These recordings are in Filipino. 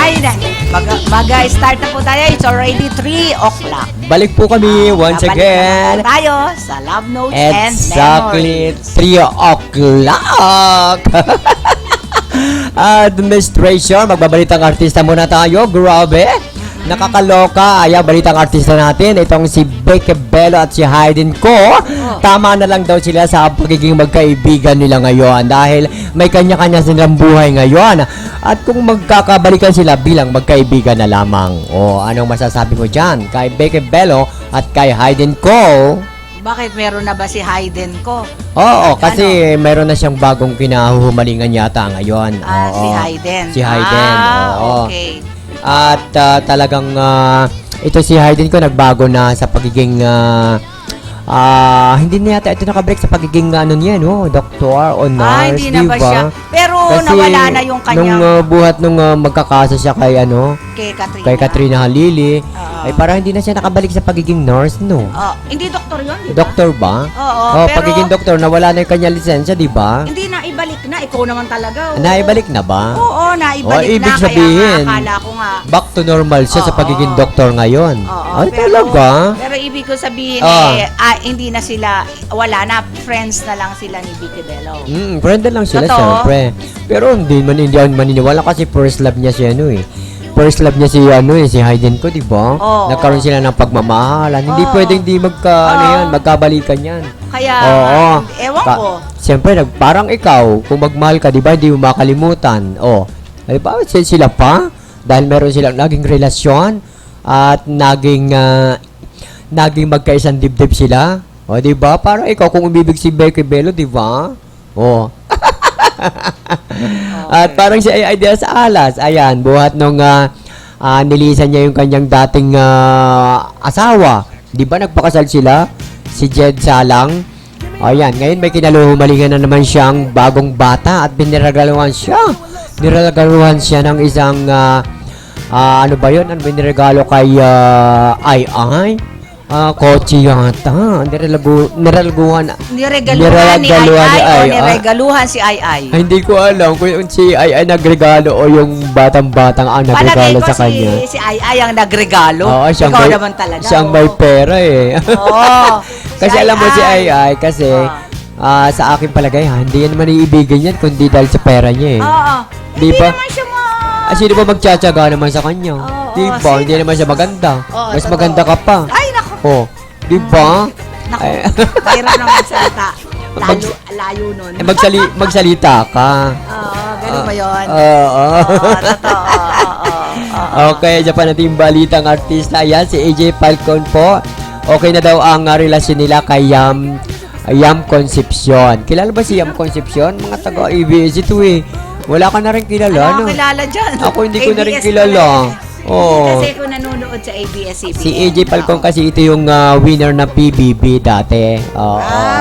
Ay, mag-start na po tayo. It's already 3 o'clock. Balik po kami once Babalik again. na po tayo sa Love Notes and Exactly Memories. 3 o'clock. Administration, magbabalitang artista muna tayo. Grabe. Nakakaloka. Ayan, balitang artista natin. Itong si Becky Bello at si Hayden Ko. Tama na lang daw sila sa pagiging magkaibigan nila ngayon dahil may kanya-kanya silang buhay ngayon. At kung magkakabalikan sila bilang magkaibigan na lamang. O, anong masasabi mo dyan? Kay Becky Bello at kay Hayden Ko. Bakit meron na ba si Hayden ko? Oo, kasi meron na siyang bagong kinahuhumalingan yata ngayon. Oo. Si Hayden. Si Hayden, oo. Okay. At talagang ito si Hayden ko nagbago na sa pagiging hindi na yata ito nakabreak sa pagiging niya, no? Doktor o nurse, hindi na ba diba? siya? Pero Kasi nawala na yung kanyang nung magkakasa siya kay kay Katrina Halili, ay parang hindi na siya nakabalik sa pagiging nurse, no? Hindi doktor yun, di ba? Doktor ba? Oo, pero pagiging doktor, nawala na yung kanya lisensya, di ba? hindi na ibalik na. Ikaw naman talaga. Oo. Naibalik na ba? Oo, naibalik ibig na. sabihin, kaya nga, akala ko nga. Back to normal siya sa Oo. pagiging doktor ngayon. Oo, Ay, talaga? Pero ibig ko sabihin hindi na sila, wala na, friends na lang sila ni Becky Bello. Friend na lang sila, Totoo? syempre. Pero hindi ako maniniwala kasi first love niya si First love niya si Hayden ko, di ba? Oo. Nagkaroon sila ng pagmamahalan. Hindi Oo. pwedeng magkabalikan yan. Kaya, Oo. ewan ko. Siyempre, parang ikaw, kung magmahal ka, di ba, hindi mo makalimutan. Di ba, sila pa? Dahil meron silang naging relasyon at naging magkaisang dibdib sila. Di ba? Parang ikaw, kung umibig si Becky Bello, di ba? At parang si Ay Diaz Alas, ayan, buhat nung nilisan niya yung kanyang dating asawa. Di ba nagpakasal sila? Si Jed Salang. Ayan, ngayon may kinaluhumalingan na naman siyang bagong bata at biniragaluhan siya. Niragaluhan siya ng isang, ano ba yun? Ano biniragalo kay Ay? Kotse yata. Niregaluhan ni Ay o niregaluhan si Ay. Hindi ko alam kung si Ay nagregalo o yung batang-batang ang nagregalo sa kanya. Si Ay ang nagregalo. Oo, Ikaw naman talaga. Siyang may pera eh. Oo. Kasi alam mo si Ay kasi sa akin palagay hindi yan naman iibigin yan kundi dahil sa pera niya eh. Oo. Di ba? Naman siya sino ba magtsatsaga naman sa kanya? Di ba? Hindi naman siya maganda. Mas maganda ka pa. Ay, naku. Di ba? Naku, mayroon naman magsalita. Layo nun. Magsalita ka. Ganun ba yun? Oo. Totoo. Okay, dyan pa natin yung balitang artista. Ayan, si AJ Falcon po. Okay na daw ang relasyon nila kay Yam Concepcion. Kilala ba si Yam Concepcion? Mga taga-ABS ito eh. Wala ka na rin kilala, no? Kilala dyan. Ako hindi ko na rin kilala. Kasi ako nanonood sa ABS-CBN. Si AJ Falcon kasi ito yung winner ng PBB dati.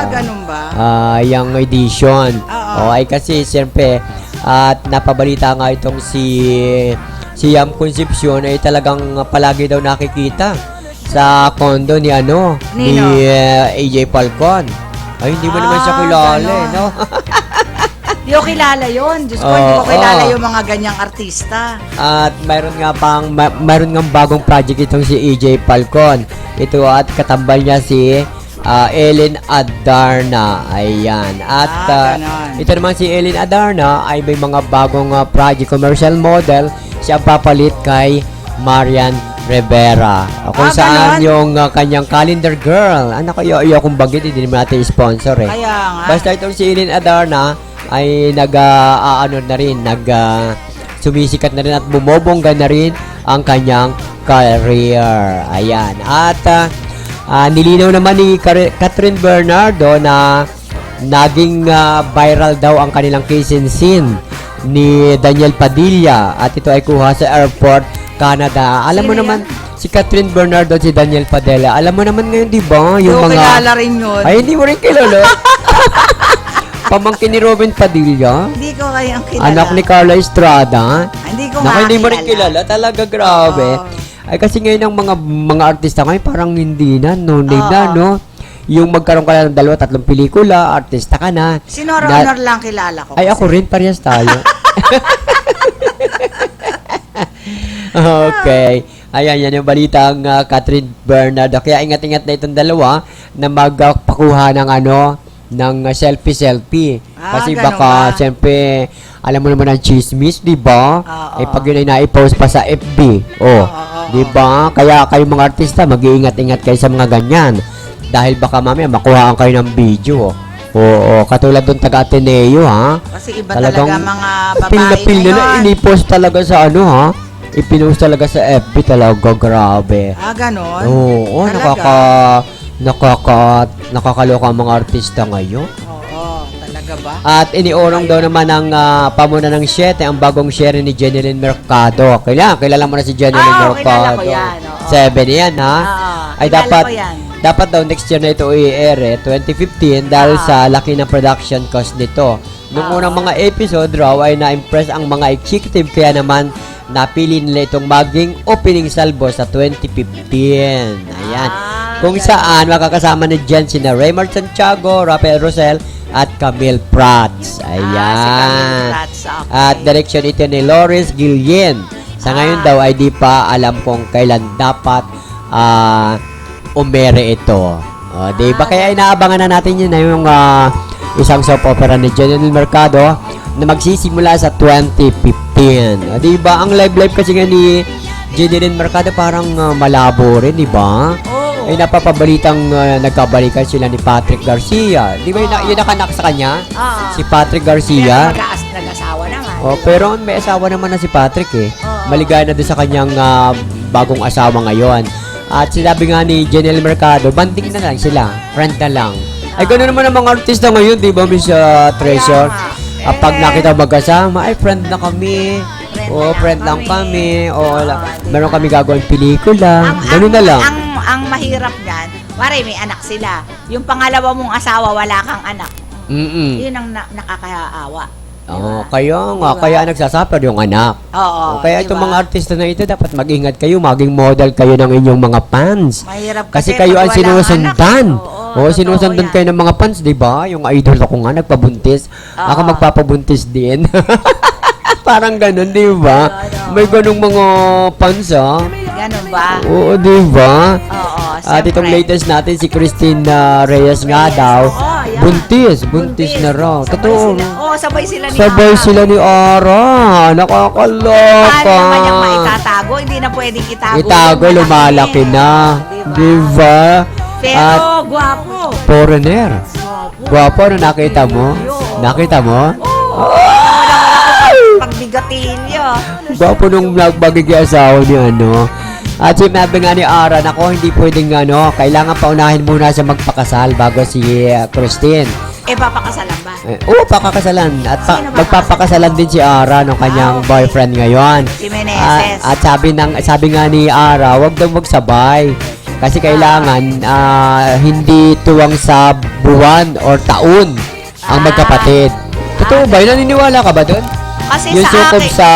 Ganun ba? Yung edition. Oo. Ay kasi siyempre at napabalita nga itong si Yam Concepcion ay talagang palagi daw nakikita sa condo ni AJ Falcon. Ay hindi mo naman siya kilala, no? Di ko kilala yun. Diyos ko, hindi ko kilala yung mga ganyang artista. At mayroon nga bagong project itong si AJ Falcon. Ito at katambal niya si Ellen Adarna. Ayan. At ito naman si Ellen Adarna ay may mga bagong project commercial model. Siya papalit kay Marian Rivera. Kung saan yung kanyang calendar girl. Anak ko, iyo kung bagit, hindi naman natin sponsor eh. Kaya nga. Basta itong si Ellen Adarna ay sumisikat na rin at bumobongga na rin ang kanyang career. Ayan. At nilinaw naman ni Catherine Bernardo na naging viral daw ang kanilang kissing scene ni Daniel Padilla at ito ay kuha sa airport, Canada. Alam mo naman si Catherine Bernardo at si Daniel Padilla. Alam mo naman ngayon, di ba? Yung mga kilala rin yun. Ay, hindi mo rin kilala. Pamangkin ni Robin Padilla. Hindi ko kayang kilala. Anak ni Carla Estrada. Hindi ko hindi mo rin kilala. Talaga, grabe. Ay, kasi ngayon ang mga artista ngayon parang hindi na, no name na, no? Yung magkaroon ka na ng 2-3 pelikula, artista ka na. Si Nora Honor lang kilala ko. Ay, ako rin, parehas tayo. Okay. Ayan, yan yung balitang Catherine Bernardo. Kaya ingat-ingat na itong dalawa na magpakuha ng ng selfie-selfie. Kasi ganun baka, ba? siyempre, alam mo naman ang chismis, di ba? Oo. Eh, pag yun ay naipost pa sa FB. Oo. Di ba? Kaya kayo mga artista, mag-iingat-ingat kayo sa mga ganyan. Dahil baka mamaya makuhaan kayo ng video. Oo, katulad doon taga Ateneo, ha? Kasi iba Talagang talaga mga Pil na babae pil nila, ngayon. inipost talaga sa ha? Ipinost talaga sa FB talaga, grabe. Ganon? Oo, Talaga? nakakaloka ang mga artista ngayon. Oo, talaga ba? At iniorong daw naman ng pamuna ng 7 ang bagong share ni Jeneline Mercado. Kilala mo na si Jeneline kilala Mercado. ko yan, oo. 7 yan, ha? Ay, kilala dapat, ko yan. dapat daw next year na ito i-air 2015 dahil sa laki ng production cost nito. Nung unang mga episode raw ay na-impress ang mga executive kaya naman napili nila itong maging opening salvo sa 2015. Ayan. Kung saan makakasama ni Jen sina Raymond Santiago, Rafael Rosel at Camille Prats. Ayan. Si Camille Prats, okay. At direction ito ni Loris Guillen. Sa ngayon daw ay di pa alam kung kailan dapat umere ito. Diba? Kaya inaabangan na natin yun na yung isang soap opera ni Jeneline Mercado na magsisimula sa 2015. Diba? Ang live kasi nga ni Jeneline Mercado parang malabo rin, diba? Oo. Ay napapabalitang nagkabalikan sila ni Patrick Garcia. Di ba yung nakanak sa kanya? Oo. Si Patrick Garcia. Pero nag-asawa naman. Pero may asawa naman na si Patrick eh. Oo. Maligaya na doon sa kanyang bagong asawa ngayon. At sinabi nga ni Jeneline Mercado, banding na lang sila. Friend na lang. Ay, gano'n naman ang mga artista ngayon, di ba, Miss Treasure? Kaya nga. Pag nakita magkasama, ay, friend na kami. Friend lang kami. Diba? Meron kami gagawin pelikula. Gano'n na lang. Ang mahirap niyan, wari may anak sila. Yung pangalawa mong asawa, wala kang anak. Yun ang nakakaawa. Kaya nga, Diba? kaya nagsasuffer yung anak. Oo. Kaya itong mga artista na ito, dapat mag-ingat kayo, maging model kayo ng inyong mga fans. Mahirap Kasi kasi kayo pag ang walang sinusundan. anak. Oo, sinusundan totoo kayo ng mga fans, di ba? Yung idol ko nga, nagpabuntis. Ako Oo. magpapabuntis din. Parang ganun, di ba? May ganung mga fans, Ganun ba? Oo, di ba? Oo, At itong siyempre. latest natin, si Christine Reyes nga daw, Oo, yan. buntis na raw. Sabay Totoo. sila. Oo, sabay sila ni Sabay Ara. sila ni Ara. Nakakaloka. Paano naman yung maitatago? Hindi na pwedeng itago. Itago, Yung lumalaki na. Diba? Di ba? Pero, At gwapo. foreigner. Gwapo. Gwapo, ano nakita mo? Nakita mo? Pagbigatilyo. Gwapo nung nagbagiging asawa ni At sinabi nga ni Ara, nako, hindi pwedeng kailangan paunahin muna sa magpakasal bago si Christine. Papakasalan ba? Oo, pakakasalan. At Sino ba magpapakasalan din si Ara ng kanyang okay. boyfriend ngayon. Si Meneses. At sabi nga ni Ara, wag daw magsabay. Kasi kailangan hindi tuwang sa buwan or taon ang magkapatid. Totoo ba? Naniniwala ka ba doon? Kasi Yung sa sukob akin, sa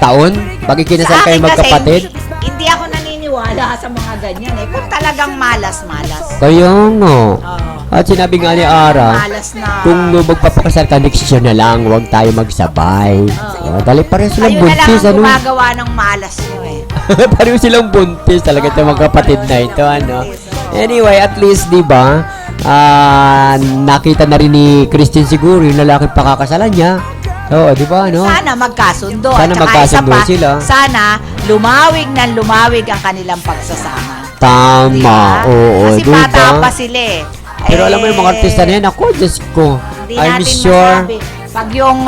taon? Pag ikinasal kayo kasi magkapatid? hindi ako naniniwala sa mga ganyan eh. Kung talagang malas-malas. Kaya nga. Oo. At sinabi nga ni Ara, Malas na. kung magpapakasal ka next year na lang, huwag tayo magsabay. Dali pareho silang Kayo na lang buntis, ang gumagawa ng malas nyo eh. pareho silang buntis talaga itong magkapatid na ito, Anyway, at least, di ba, nakita na rin ni Christine siguro yung lalaking pakakasalan niya. Oo, di ba, Sana magkasundo. Sana At saka magkasundo isa pa, sila. Sana lumawig ang kanilang pagsasama. Tama, Diba? oo, Kasi di ba? bata pa sila eh. Pero alam mo yung mga artista na yan, ako, Diyos ko, Hindi I'm natin sure, masabi. Pag yung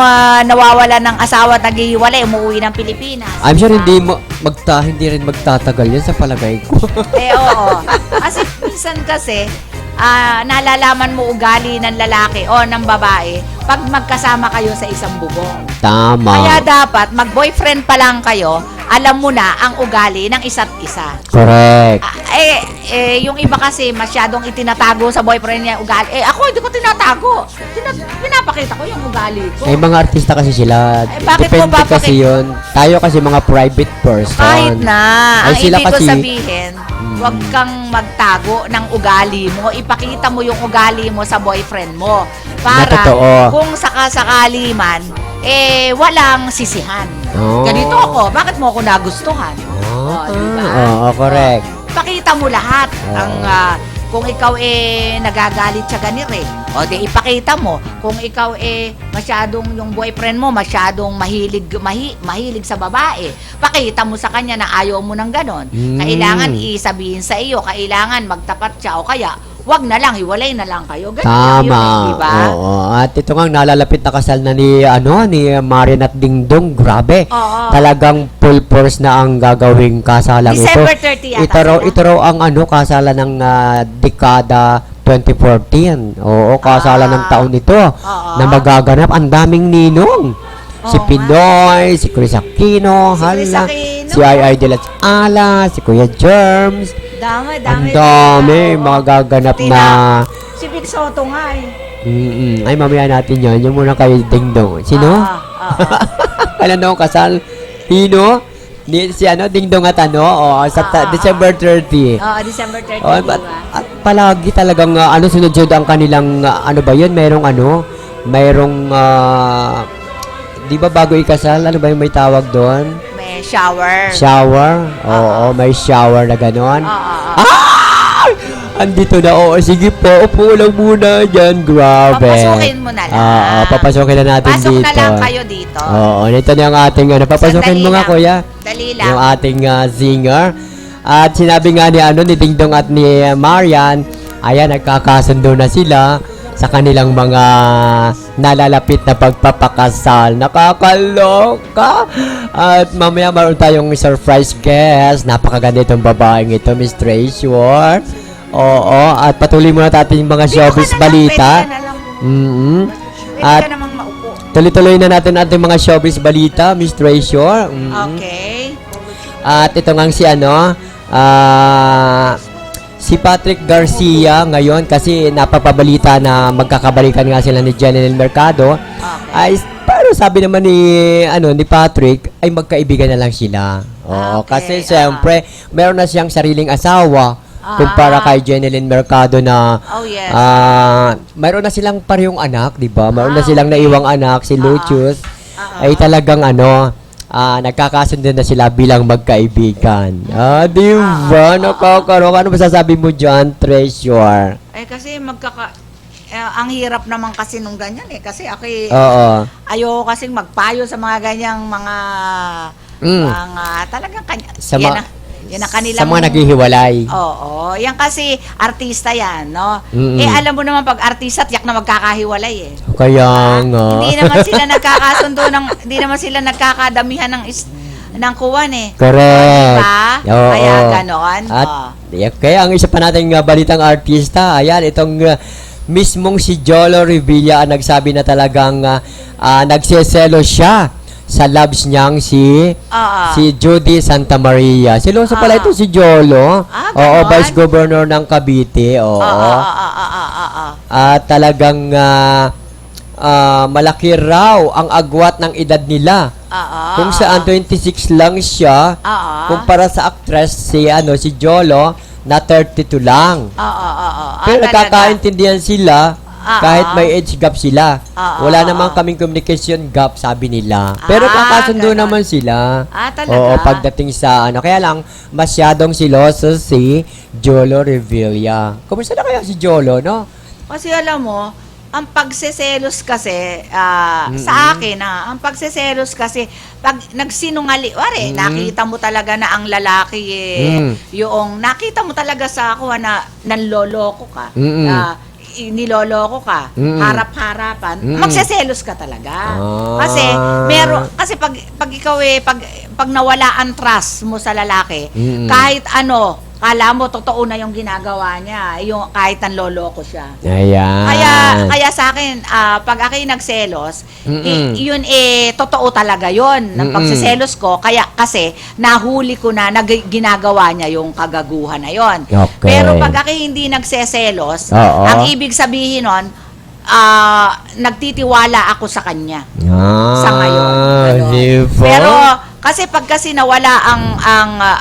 nawawala ng asawa at naghihiwalay, umuwi ng Pilipinas. I'm sure hindi rin magtatagal yan sa palagay ko. Oo. Kasi minsan kasi, nalalaman mo ugali ng lalaki o ng babae pag magkasama kayo sa isang bubong. Tama. Kaya dapat, mag-boyfriend pa lang kayo, alam mo na ang ugali ng isa't isa. Correct. Yung iba kasi masyadong itinatago sa boyfriend niya ugali. Ako, hindi ko tinatago. Pinapakita ko yung ugali ko. Mga artista kasi sila. Bakit mo Depende kasi yun. Tayo kasi mga private person. Kahit na, ang Ay, sila ibig ko kasi- sabihin, huwag kang magtago ng ugali mo. Ipakita mo yung ugali mo sa boyfriend mo. Para Na totoo. kung sakasakali man, walang sisihan. Oh. Ganito ako, bakit mo ako nagustuhan? Diba? Oo, correct. Pakita mo lahat ang kung ikaw nagagalit sa ganire, o di ipakita mo. Kung ikaw masyadong yung boyfriend mo masyadong mahilig sa babae, pakita mo sa kanya na ayaw mo ng ganon. Kailangan isabihin sa iyo, kailangan magtapat siya o kaya wag na lang, hiwalay na lang kayo. Ganun lang Tama. yun, diba? Oo. At ito nga nalalapit na kasal na ni Marian at Dingdong. Grabe. Oo. Talagang full force na ang gagawing kasalan ito. December 30 yata sila. Ito raw ang kasalan ng dekada 2014. Oo, kasalan ng taon ito na magaganap. Ang daming ninong. Si Oo nga. Pinoy, si Chris Aquino, Si Chris hala, Aquino. si Ai de las Alas, si Kuya Germs. Dami. Ang dami, Oo. magaganap Tina. na. Si Vic Soto nga Ay, mamaya natin yun. Yung muna kay Dingdong. Sino? Kailan daw ang kasal? Sino? Si Dingdong at December 30. Oo, December 30. Oh, at palagi talagang sunod-sunod ang kanilang ano ba yun? Mayroong di ba bago ikasal? Ano ba yung may tawag doon? May shower. Shower? Oo, may shower na ganon. Andito na, sige po, upo lang muna dyan, grabe. Papasukin mo na lang. Oo, papasukin na natin Pasok dito. na lang kayo dito. Oo, ito na yung ating, papasukin Sandali mo nga lang. kuya. Dali lang. Yung ating singer. At sinabi nga ni Dingdong at ni Marian, ayan, nagkakasundo na sila sa kanilang mga nalalapit na pagpapakasal. Nakakaloka! At mamaya meron tayong surprise guest. Napakaganda itong babaeng ito, Miss Treasure. Oo, at patuloy muna natin yung mga showbiz balita. Pwede At ka namang maupo. tuloy-tuloy na natin ating mga showbiz balita, Miss Treasure. Okay. At ito nga si Patrick Garcia ngayon kasi napapabalita na magkakabalikan nga sila ni Janelle Mercado. Okay. Ay pero sabi naman ni Patrick ay magkaibigan na lang sila. Oo, Okay, kasi siyempre meron na siyang sariling asawa kumpara kay Janelle Mercado na Oh, yes. meron na silang parehong anak, 'di ba? Meron na Okay. silang naiwang anak si Lucius. Ay talagang nagkakasundo na sila bilang magkaibigan. Di ba? Nakakaroon. Ano masasabi mo dyan, Treasure? Kasi ang hirap naman kasi nung ganyan kasi ako Oo. ayoko kasing magpayo sa mga ganyang mga talagang Sa yan ang kanilang sa mga naghihiwalay. Oo, yan kasi artista yan, no? Mm-mm. Alam mo naman pag artista tiyak na magkakahiwalay Kaya nga. Hindi naman sila nagkakadamihan ng kuwan Correct. Diba? Oo. Kaya ganon. At kaya ang isa pa nating balitang artista, ayan, itong mismong si Jolo Revilla ang nagsabi na talagang nagseselo siya sa loves niyang si Judy Santa Maria. Siloso pala ito si Jolo. Oo, ganon? Vice Governor ng Cavite. Oo. At talagang malaki raw ang agwat ng edad nila. Kung saan 26 lang siya, kumpara sa actress si Jolo na 32 lang. Pero nagkakaintindihan sila kahit may age gap sila. Wala namang kaming communication gap, sabi nila. Pero kakasundo ganon. naman sila. Talaga? Oo, pagdating sa kaya lang masyadong siloso si Jolo Revilla. Kumusta na kaya si Jolo, no? Kasi alam mo, ang pagseselos kasi, sa akin, ang pagseselos kasi, pag nagsinungali, nakita mo talaga na ang lalaki, yung, nakita mo talaga sa ako na nanloloko ka, niloloko ka, harap-harapan, magseselos ka talaga. Kasi pag ikaw pag nawala ang trust mo sa lalaki, kahit kala mo totoo na yung ginagawa niya, yung kahit nanloloko siya. Ayan. Kaya sa akin, pag ako'y nagselos, yun totoo talaga yun ng pagseselos ko. Kasi nahuli ko na ginagawa niya yung kagaguhan na yun. Okay. Pero pag ako'y hindi nagseselos, Oo. ang ibig sabihin nun, nagtitiwala ako sa kanya. Sa ngayon. Ganon. Diba? Pero Kasi pag kasi nawala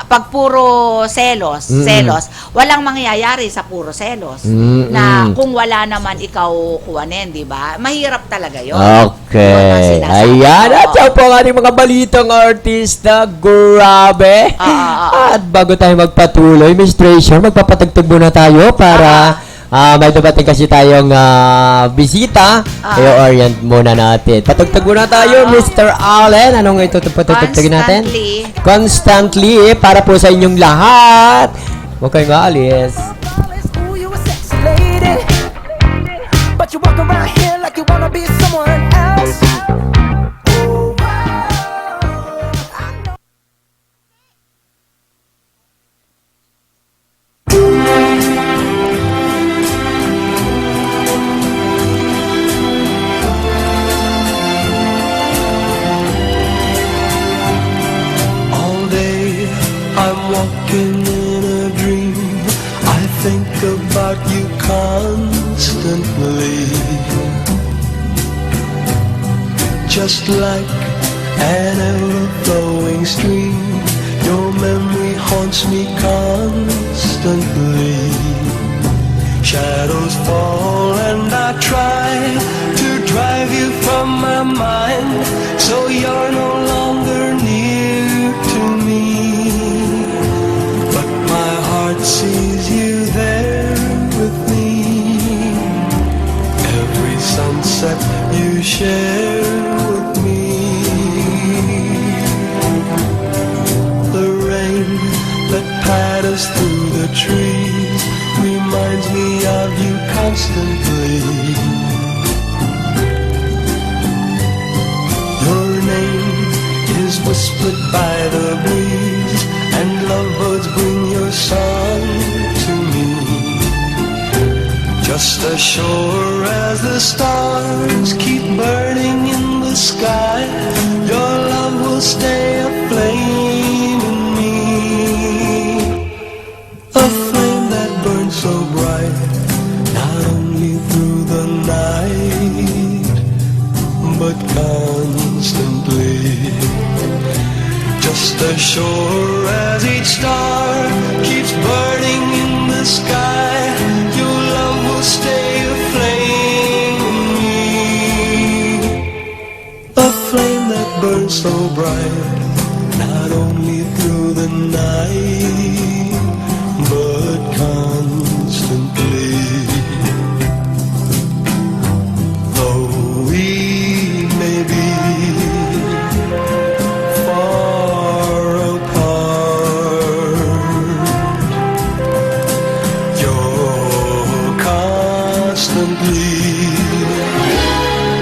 pag puro selos, walang mangyayari sa puro selos. Na kung wala naman ikaw kuwanin, di ba? Mahirap talaga yun. Yun ang Okay. sinasabi Ayan. ko. At yan po ang ating mga balitang artista. Grabe. At bago tayo magpatuloy, Miss Treasure, magpapatagtag muna tayo para may dumating kasi tayong bisita. I-orient muna natin. Patagtag muna tayo, Mr. Allen. Anong ito patagtagin natin? Constantly. Para po sa inyong lahat. Huwag kayong maalis. Ooh, you a sexy lady, but you walk around here like you wanna be someone else. Ooh, I know. All day I'm walking in a dream. I think about you constantly. Just like an ever-flowing stream, your memory haunts me constantly. Shadows fall and I try to drive you from my mind, so you're no longer near to me. But my heart sees you there with me. Every sunset you share with me. The rain that patters through the trees reminds me of you constantly. Your name is whispered by the breeze, and lovebirds bring your song to me. Just as sure as the stars keep burning in the sky, your love will stay aflame in me. A flame that burns so bright, not only through the night, but constantly. Just as sure as each star keeps burning in the sky, your love will stay aflame in me. A flame that burns so bright, not only through the night, but constantly. Though we may be far apart, you're constantly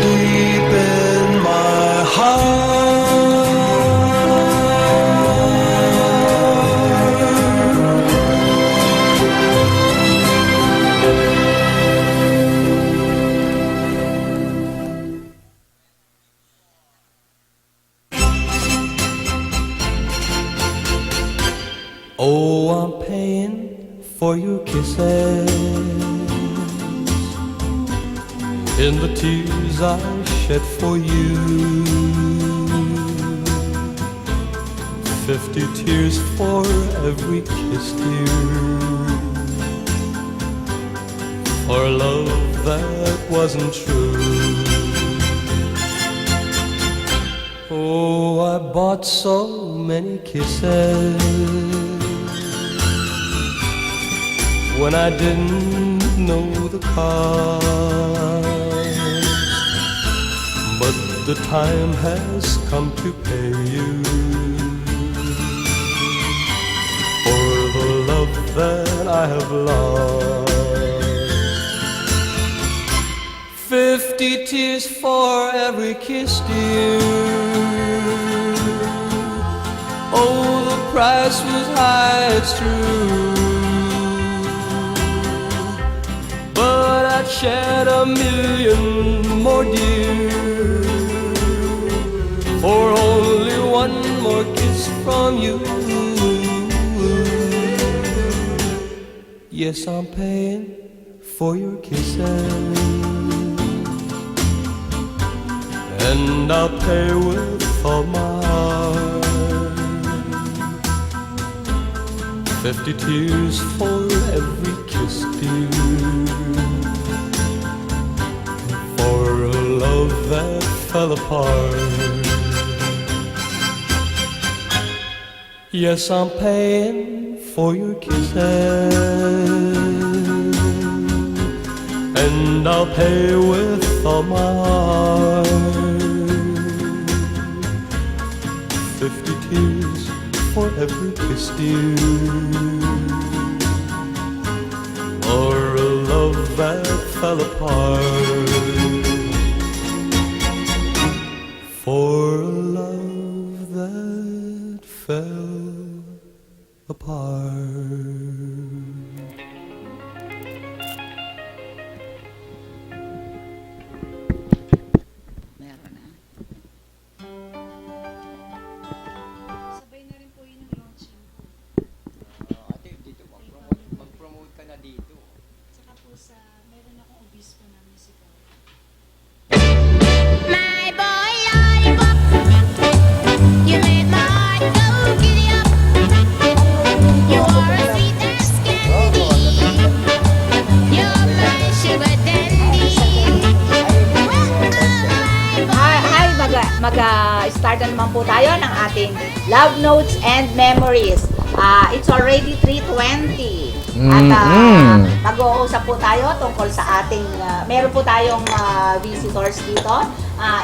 deep in my heart. Oh, I'm paying for your kisses in the tears I shed for you. 50 tears for every kiss, dear, for love that wasn't true. Oh, I bought so many kisses when I didn't know the cost, but the time has come to pay you for the love that I have lost. 50 tears for every kiss, dear. Oh, the price was high, it's true, but I'd shed a million more, dear, for only one more kiss from you. Yes, I'm paying for your kisses, and I'll pay with all my heart. 50 tears for every kiss, dear. For a love that fell apart. Yes, I'm paying for your kisses, and I'll pay with all my heart. 50 tears for every kiss, dear. Or a love that fell apart. For a love that fell apart. Meron na. Sabay na rin po yun yung launching ko. Ate, dito mag-promote ka na dito. Saka po sa, meron akong obispo na musical. My boy lollipop, you make my heart go giddy up. You are as sweet as candy. You're my sugar dandy. Mag-start na naman po tayo ng ating Love Notes and Memories. It's already 3:20. At mag-uusap po tayo tungkol sa ating, meron po tayong visitors dito.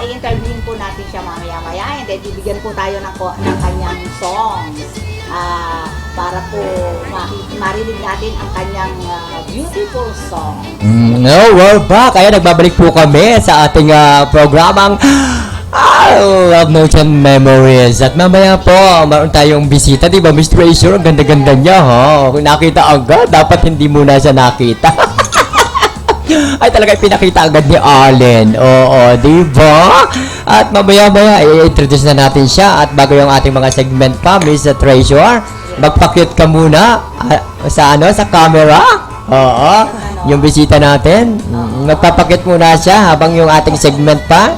I-interviewin po natin siya mamaya-maya, and then bibigyan po tayo ng kanyang songs. Para po marinig natin ang kanyang beautiful song. No, we're back. Kaya nagbabalik po kami sa ating programang Love Notes and Memories. At mamaya po, meron tayong bisita, di ba, Miss Treasure? Ang ganda-ganda niya, ha? Kung nakita agad, dapat hindi muna siya nakita. Ay, talaga pinakita agad ni Allen. Oo, di ba? At mamaya-maya, i-introduce na natin siya. At bago yung ating mga segment pa, Miss Treasure, magpa-cute ka muna sa camera. Oo, yung bisita natin. Magpapakit muna siya habang yung ating segment pa.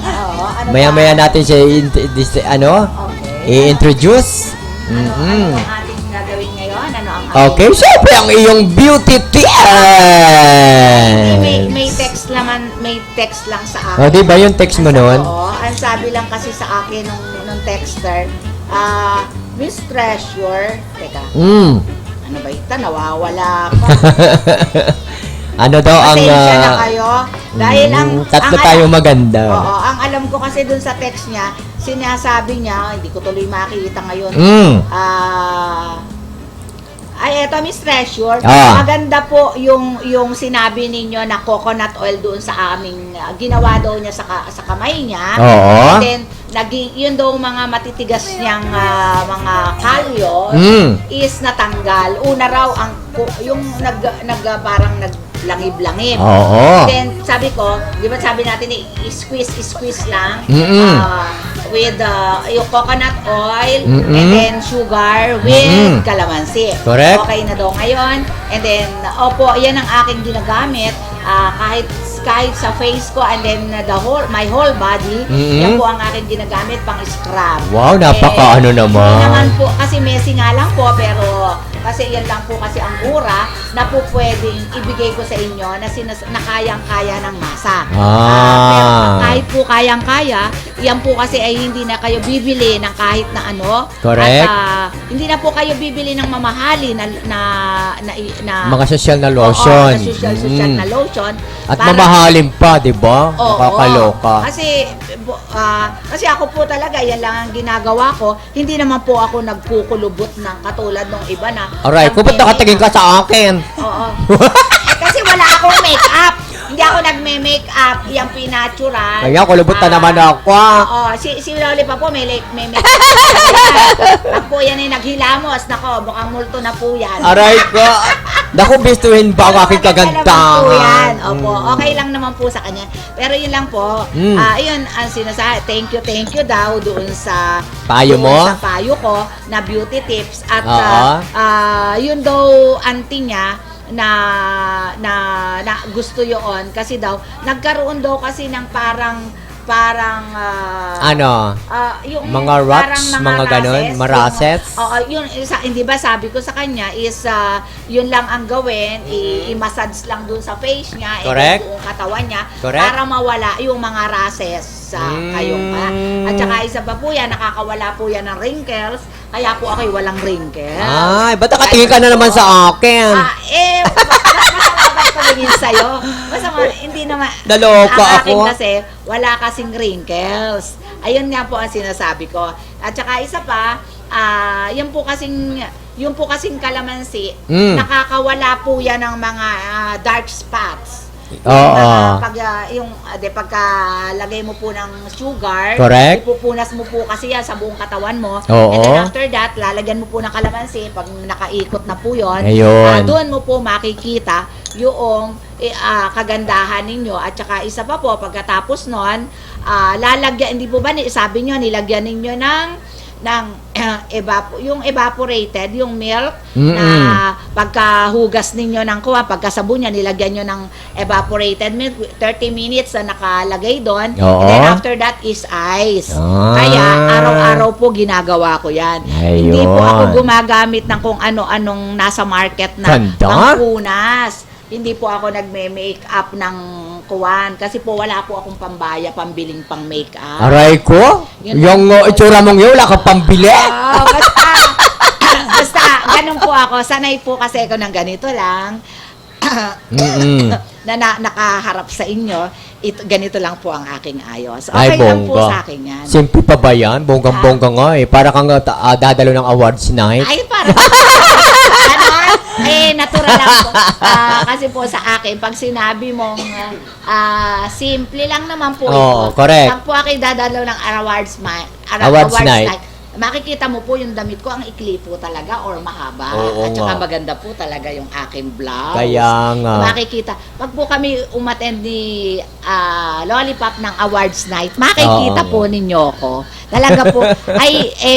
Maya-maya natin siya i-introduce. Ano ang ating gagawin ngayon? Ano ang ating... Okay, syempre ang iyong beauty tips. May text lang sa akin. O, di ba yung text mo noon? Oo, ang sabi lang kasi sa akin nung texter, Miss Treasure, teka, ano ba ito? Nawawala pa. Ano daw ang... Pasensya na kayo. Dahil tatlo tayo maganda. Oo, ang alam ko kasi dun sa text niya, sinasabi niya, hindi ko tuloy makikita ngayon. Ay, eto, Miss Treasure, maganda po yung sinabi ninyo na coconut oil doon sa aming ginawa daw niya sa kamay niya. Oo. And then, yun daw mga matitigas niyang mga kalyo is natanggal. Una raw, yung parang naglangib-langib. Oo. Then, sabi ko, di ba sabi natin, i-squeeze lang with yung coconut oil and then sugar with calamansi. Correct. Okay na daw ngayon. And then, opo, yan ang aking ginagamit. Kahit sa face ko and then my whole body, yan po ang aking ginagamit pang scrub. Wow, napaka ano naman. Hindi naman po, kasi messy nga lang po, pero kasi yan lang po kasi ang mura na po pwedeng ibigay ko sa inyo na kayang-kaya ng masa. Pero kahit po kayang-kaya, yan po kasi ay hindi na kayo bibili ng kahit na ano. Correct. At hindi na po kayo bibili ng mamahali na mga social na lotion. Oo, na social na lotion. At mamahalin pa, di ba? Oo. Nakakaloka. Kasi ako po talaga, yan lang ang ginagawa ko. Hindi naman po ako nagkukulubot ng katulad ng iba na. Aray, kung ba't nakatingin ka sa akin? Oo. Kasi wala akong make-up. Hindi ako nagme-make-up. Yung pinatural. Kaya, kulubutan naman ako. Oo. Si Loli pa po, may make-up. Pag po yan ay naghilamos, nako, mukhang multo na po yan. Aray ko. Naku, bistuhin ba ang aking Maganda naman po yan. kagandahan? Opo, okay lang naman po sa kanya. Pero yun lang po, yun ang sinasabi, thank you daw doon sa Payo mo? Sa payo ko na beauty tips. At yun daw, auntie niya, na gusto yun kasi daw nagkaroon daw kasi ng parang parang Ano? yung Mga parang rocks, mga ganon, rashes, marasets? Oo, yun hindi ba sabi ko sa kanya is yun lang ang gawin, i-massage lang dun sa face niya, Correct. buong katawan niya Correct. para mawala yung mga rashes sa kayong At saka isa pa po yan, nakakawala po yan ng wrinkles, kaya po ako'y walang wrinkles. Ay, ba't nakatingin ka na naman sa akin? Masama tumingin sa'yo. Masama, hindi naman. Naloka ang akin ako. kasi, wala kasing wrinkles. Ayun nga po ang sinasabi ko. At saka isa pa, yung po kasing kalamansi, nakakawala po yan ng mga dark spots. Oo. Pagkalagay mo po ng sugar, Correct. ipupunas mo po kasi yan sa buong katawan mo. Oo. And then after that, lalagyan mo po ng kalamansi. Pag nakaikot na po yun, Ayun. doon mo po makikita yung kagandahan ninyo. At saka isa pa po, pagkatapos nun, lalagyan, hindi po ba, sabi nyo, nilagyan ninyo yung evaporated, yung milk, na pagkahugas ninyo ng kuha, pagkasabon niya, nilagyan nyo ng evaporated milk, 30 minutes na nakalagay doon. Oo. And then after that is ice. Kaya araw-araw po ginagawa ko yan. Ayun. Hindi po ako gumagamit ng kung ano-anong nasa market na Ganda. pangpunas. Hindi po ako nagme-makeup ng kuwan kasi po wala po akong pambiling pang makeup. Aray ko? Yun Yung lang po. itsura mong yun, wala kang pambili. Basta ganun po ako. Sanay po kasi ako ng ganito lang. na nakaharap sa inyo, ganito lang po ang aking ayos. Okay lang po sa akin yan. Simple pa ba yan? Bonggang-bongga nga eh. Para kang dadalo ng awards night. Ay, parang natural lang po. Kasi po sa akin, pag sinabi mong simple lang naman po Oo, ito. correct. Pag po ako'y dadalaw ng awards night, makikita mo po yung damit ko, ang ikli po talaga or mahaba. Oo At saka nga. maganda po talaga yung aking blouse. Kaya nga. Makikita. Pag po kami umattend ni Lollipop ng awards night, makikita Oo. po ninyo ko. Talaga po,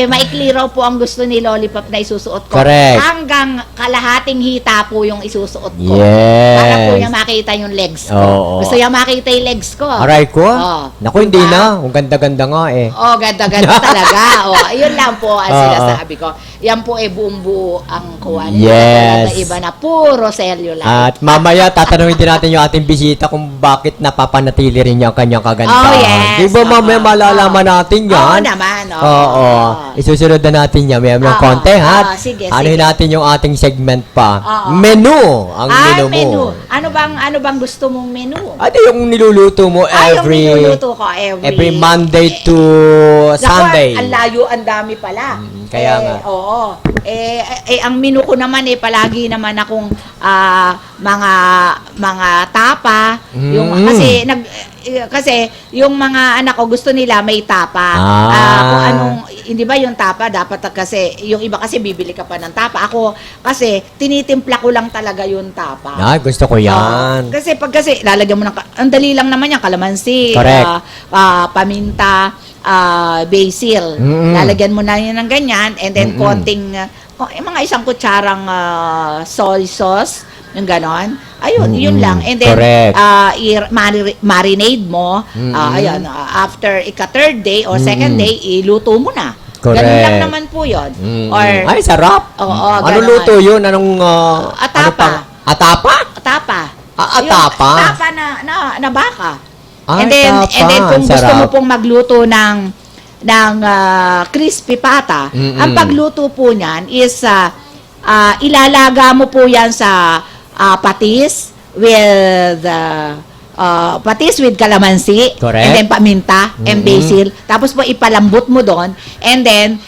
maikli raw po ang gusto ni Lollipop na isusuot ko. Correct. Hanggang kalahating hita po yung isusuot ko. Yes. Para po niya makita yung legs ko. Oo. Gusto niya makita yung legs ko. Aray ko? Oo. Naku, hindi Diba? na. Ang ganda-ganda nga eh. Oh, ganda-ganda talaga. Ayun lang po ang Oo. sinasabi ko. Yan po buong-buo ang kuha. Yes. Iba na puro cellulite. At mamaya, tatanungin din natin yung ating bisita kung bakit napapanatili rin niya ang kanyang kagandahan. Oh, yes. Di ba mamaya Oo. malalaman natin yan? Oo naman. Oo. Isusunod na natin yan. May mga Oo. konti, ha? Oo, sige, Anuhin sige. natin yung ating segment pa. Oo. Menu. Ang menu mo. menu. Ano bang gusto mong menu? Ano yung niluluto mo Yung niluluto ko every Monday to Sunday? Ang layo, ang dami pala. Kaya nga. Oo. Ang menu ko naman palagi naman akong mga tapa. Yung kasi yung mga anak ko gusto nila may tapa. Kung anong hindi ba yung tapa dapat kasi yung iba kasi bibili ka pa ng tapa. Ako kasi tinitimpla ko lang talaga yung tapa. Ay, gusto ko yan. Kasi lalagyan mo ng ang dali lang naman yan, kalamansi, Correct. paminta, basil. Lalagyan mo na yan ng ganyan and then konting mga isang kutsarang soy sauce, yung ganon. Ayun, yun lang. And then Correct. marinade mo. Ayun, after third day or second day, iluto mo na. Correct. Ganun lang naman po yun. Or Ay, sarap. Oo, Ano ganon. luto yun? Anong... Atapa. Atapa? tapa. Atapa? Yung tapa na baka. Ay, and then tapa. kung gusto Sarap. mo pong magluto ng crispy pata, ang pagluto po niyan is ilalaga mo po yan sa patis with calamansi. Correct. And then paminta and basil. Tapos po ipalambot mo doon. And then,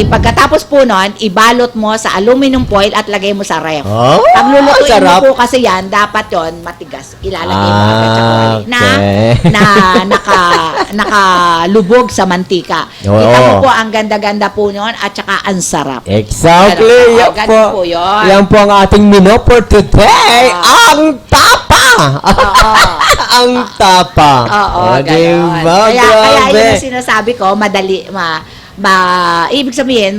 pagkatapos po nun, ibalot mo sa aluminum foil at lagay mo sa ref. Oh, Pag lulutuin sarap. mo po kasi yan, dapat yon matigas. Ilalagay mo agad sa kawali Okay. nakalubog sa mantika. Oo. Kita mo po ang ganda-ganda po nun at saka ang sarap. Exactly. Ganun. Yan Ganun po. po yun. Yan po ang ating menu for today. Ang tapa! Oo. Ang tapa. Oo, Diba? ganon. Kaya Grabe. yun ang sinasabi ko, madali, ibig sabihin,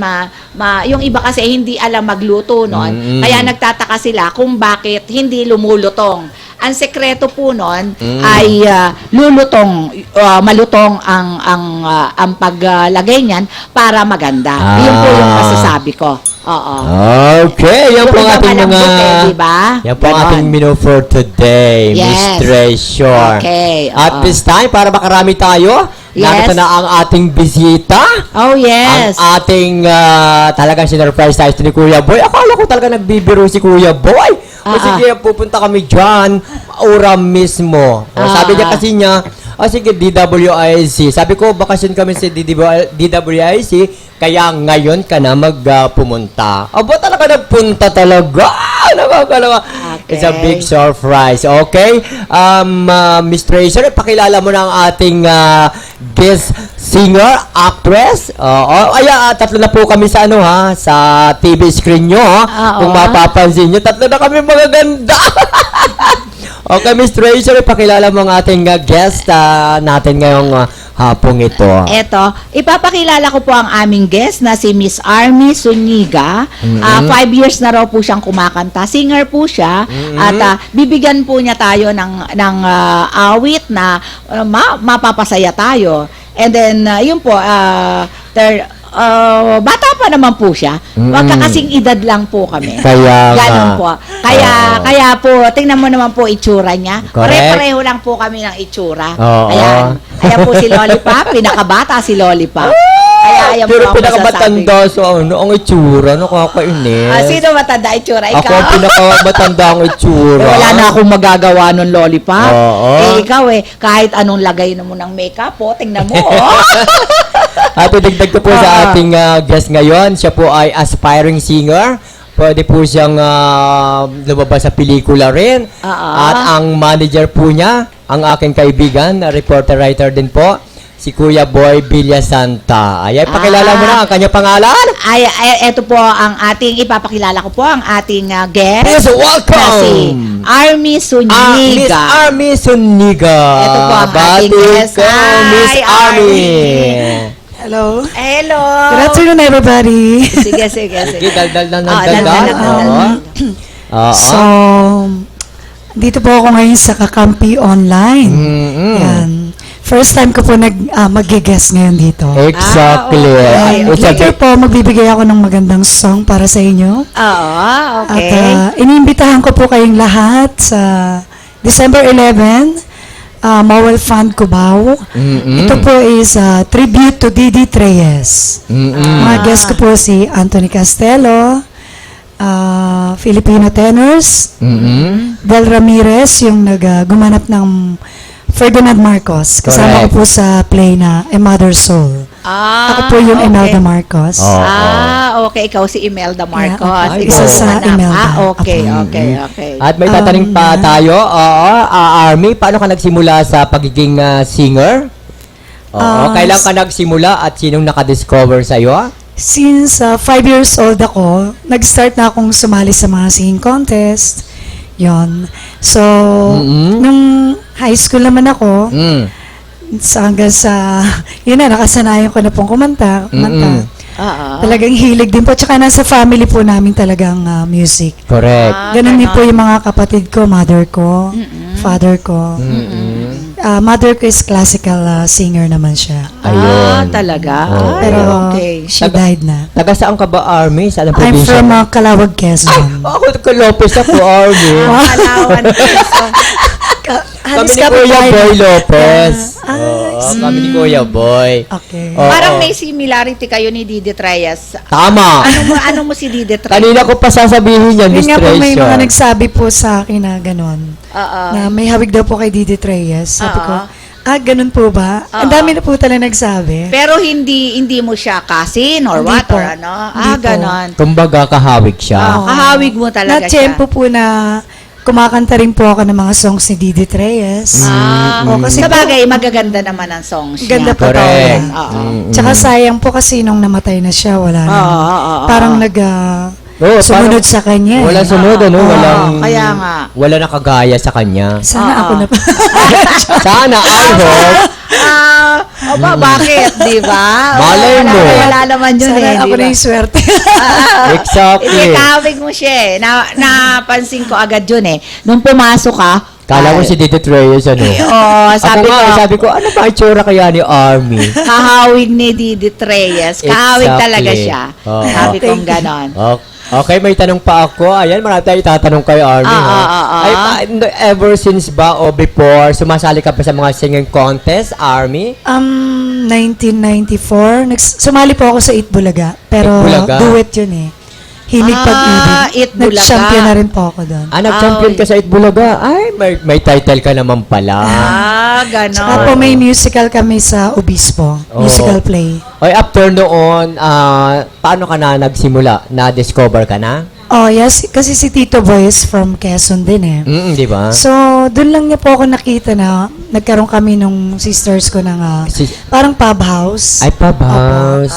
yung iba kasi hindi alam magluto noon. Kaya nagtataka sila kung bakit hindi lumulutong ang sekreto po nun ay malutong ang paglagay niyan para maganda. Yun po yung masasabi ko. Oo. Okay, yan po ang Yung iba ating mga... malambot diba? Yan po ang Ganon. ating menu for today, Yes. Miss Treasure. Okay, At oo. this time, para makarami tayo, Yes. narito na ang ating bisita. Oh, yes. Ang ating talagang sinurprise tayo ni Kuya Boy. Akala ko talaga nagbibiro si Kuya Boy. O sige, pupunta kami dyan. Ura mismo. O, sabi niya kasi niya, sige, DWIC. Sabi ko, bakasyon kami sa DWIC, kaya ngayon ka na pumunta. Aba, talaga nagpunta talaga. Nakakalawa. Okay. It's a big surprise. Okay? Miss Tracer, pakilala mo na ang ating guest singer, actress. Tatlo na po kami sa sa TV screen nyo. Kung mapapansin nyo, tatlo na kami magaganda. Okay, Miss Tracer, pakilala mo ang ating guest natin ngayong hapong ito. Eto, ipapakilala ko po ang aming guest na si Miss Army Zuniga. 5 years na raw po siyang kumakanta. Singer po siya. At bibigyan po niya tayo ng awit na mapapasaya tayo. And then, yun po, bata pa naman po siya. Magkakasing edad lang po kami. Kaya Ganon nga. po. Kaya po, tingnan mo naman po itsura niya. Correct. Pare-pareho lang po kami ng itsura. Oo. Ayan po si Lollipop, pinakabata si Lollipop. Kaya ayan po Pero ang masasabi. pinakamatanda sa ang itsura, nakakainis. Sino matanda itsura? Ako Ikaw? ang pinakamatanda ang itsura. Wala na akong magagawa nun, Lollipop. Oo. Ikaw kahit anong lagay mo ng makeup, tingnan mo, At idagdag ko po sa ating guest ngayon, siya po ay aspiring singer. Pwede po siyang lumabas sa pelikula rin. At ang manager po niya, ang aking kaibigan, reporter-writer din po, si Kuya Boy Villasanta. Ay, pakilala mo na ang kanyang pangalan. Ito po ang ipapakilala ko po ang ating guest. Please welcome! Na si Army Zuniga. Miss Army Zuniga. Ito po ang ating Bati guest. ko, Miss Hi, Army. Hello. Hello. Good afternoon, everybody. Sige. Sige, daldal na ng Daldal. Oo. So, dito po ako ngayon sa Kakampi Online. Yan. First time ko po mag-guest ngayon dito. Exactly. okay. It's a Later big- po, magbibigay ako ng magandang song para sa inyo. Okay. At iniimbitahan ko po kayong lahat sa December 11, Mowel Fund Cubao. Ito po is a tribute to Didi Treyes. Mga guest ko po si Anthony Castelo, Filipino tenors, Del Ramirez, yung gumanap ng Ferdinand Marcos. Kasama Correct. ko po sa play na A Mother's Soul. Ako po yung okay. Imelda Marcos. Okay. Ikaw si Imelda Marcos. Ay, Ikaw isa ang sa anak. Imelda. Okay. At may tataning pa tayo. Army, paano ka nagsimula sa pagiging singer? Kailan ka nagsimula at sinong nakadiscover sa'yo? Since 5 years old ako, nag-start na akong sumali sa mga singing contest. Yon. So, nung high school naman ako, hanggang sa, yun na, nakasanayan ko na pong kumanta. Talagang hilig din po. Tsaka nasa family po namin talagang music. Correct. Ganun din po yung mga kapatid ko, mother ko, father ko. Mother ko is classical singer naman siya. Ayun. Talaga? Ay, Pero okay. she died na. Taga saan ka ba, Army? Saan ang I'm probinsya? from Calawag, Quezon. Ako, taga Lopez ako, Army. Palawan. Kami ni Kuya Boy Lopez. Kami ni Kuya Boy. Okay. Oo. Parang may similarity kayo ni Didi Treyes. Tama. Ano mo si Didi Treyes? Kanina ko pa sasabihin yan, Miss Yun nga po, may Treasure. mga nagsabi po sa akin na gano'n. Oo. Na may hawig daw po kay Didi Treyes. Sabi ko, ganun po ba? Ang Oo. dami na po talaga nagsabi. Pero hindi mo siya cousin or Hindi what po. or ano? Hindi po. Ganon. Kumbaga, kahawig siya. Kahawig mo talaga siya. Na-tempo po na kumakanta rin po ako ng mga songs ni Didi Treyes. Kasi sabagay, magaganda naman ang songs niya. Ganda po Correct. talaga. Oo. Tsaka sayang po kasi nung namatay na siya, wala na. Oo. Parang sumunod sa kanya. Wala sunod, ano? Walang, Kaya nga. wala nakagaya sa kanya. Sana ako na pa. Sana, I hope. Bakit? Di ba? Malay mo. Wala naman yun Sana ako di na ba? yung swerte. Exactly. Hindi, kahawig mo siya eh. Napansin ko agad yun eh. Nung pumasok ka, Kala mo si Didit Reyes, ano? Oo, Sabi ko, ano ba itsura kaya ni Army? kahawig ni Didit Reyes. Kahawig Exactly. talaga siya. Oo. Sabi kong ganon. Okay, may tanong pa ako. Ayan, marami tayong itatanong kay Army. Ay, ever since ba o before, sumasali ka pa sa mga singing contest, Army? 1994, sumali po ako sa Itbulaga. Pero Itbulaga? duet yun eh. Hilig Pag-ibig. Itbulaga. Nag-champion na rin po ako doon. Nag-champion ka sa Itbulaga. Ay, may title ka naman pala. Ganon. Saka po may musical kami sa Obispo. Oo. Musical play. Ay, after noon, paano ka na nagsimula? Na-discover ka na? Oh, yes. Kasi si Tito Boy is from Quezon din eh. Di ba? So, doon lang niya po ako nakita na nagkaroon kami nung sisters ko ng parang pub house. Ay, pub house.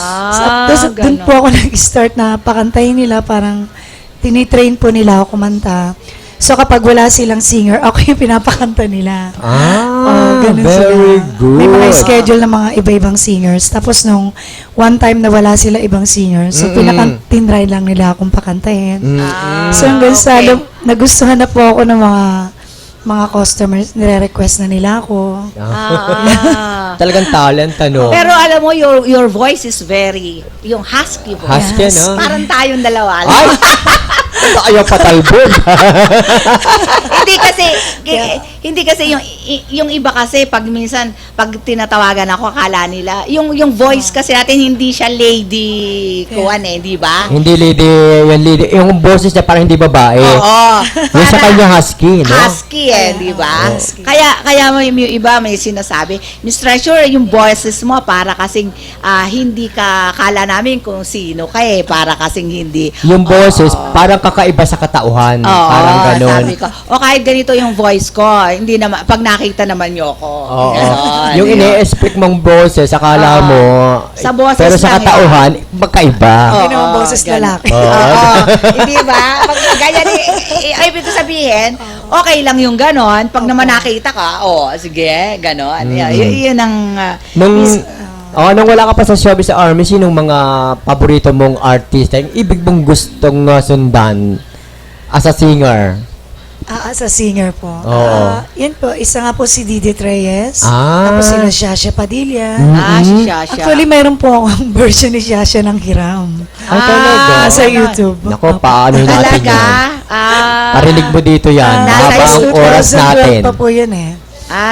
Doon po ako nag-start na pakantayin nila, parang tinitrain po nila ako kumanta. So, kapag wala silang singer, ako yung pinapakanta nila. Ganun very sila. good. May mga schedule ng mga iba-ibang singers. Tapos nung one time na wala sila ibang singers, so tinry lang nila akong pakantahin. So hanggang sa nagustuhan na po ako ng mga customers, nire-request na nila ako. Talagang talent, ano? Pero alam mo, your voice is very, yung husky voice. Husky, Yes. no? Parang tayong dalawa. Ay! Ayaw patalbog. hindi kasi yung iba kasi pag minsan pag tinatawagan ako akala nila yung voice kasi natin hindi siya lady kuan di ba? Hindi lady, yung boses niya parang hindi babae. Oo. Yung sa kanya husky, no? Husky di ba? Kaya yung iba may sinasabi, Miss Treasure, yung voices mo para kasing hindi ka kala namin kung sino ka para kasing hindi. Yung boses, parang kakaiba sa katauhan. Oo, Parang ganon. sabi ko. O kahit ganito yung voice ko, hindi naman, pag nakita naman niyo ako. Oo. Ganon, Yung yun. ine-expect mong boses, akala mo, Sa boses pero sa lang katauhan, magkaiba. Hindi naman boses ganun. lalaki. Oo. Hindi ba? Pag ganyan, ay, ibig ko sabihin, okay lang yung ganon. Pag naman nakita ka, sige, ganon. Yun ang, Nung wala ka pa sa showbiz sa Army, sinong mga paborito mong artista, yung ibig mong gustong sundan as a singer? Sa singer po. Oo. Yan po, isa nga po si Didit Reyes. Ah. Tapos sila Shasha Padilla. si Shasha. Actually, mayroon po akong version ni Shasha ng Hiram. Ay, talaga? Sa YouTube. Nako, paano natin Talaga? yan? Parinig mo dito yan. Nasa Habang oras 2012 natin. pa po yun eh.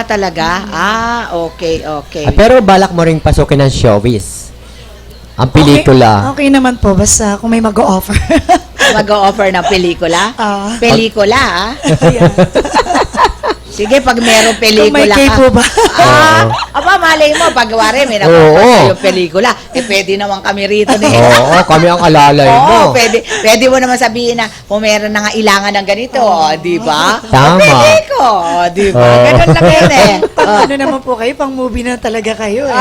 Talaga? Okay. Pero balak mo rin pasukin ng showbiz. Ang pelikula. Okay naman po, basta kung may mag-o-offer. Mag-o-offer ng pelikula? Pelikula, Ayan. Sige, pag merong Kung may pelikula kay ka. po ba? Aba, malay mo, pag wari, may Oo. nagpapasa yung pelikula. Pwede naman kami rito na Oo, kami ang alalay mo. Oo, pwede mo naman sabihin na kung meron na nga ilangan ng ganito, di ba? Tama. Pwede ko, di ba? Oo. Ganun lang yun eh. Ano naman po kayo, pang movie na talaga kayo eh.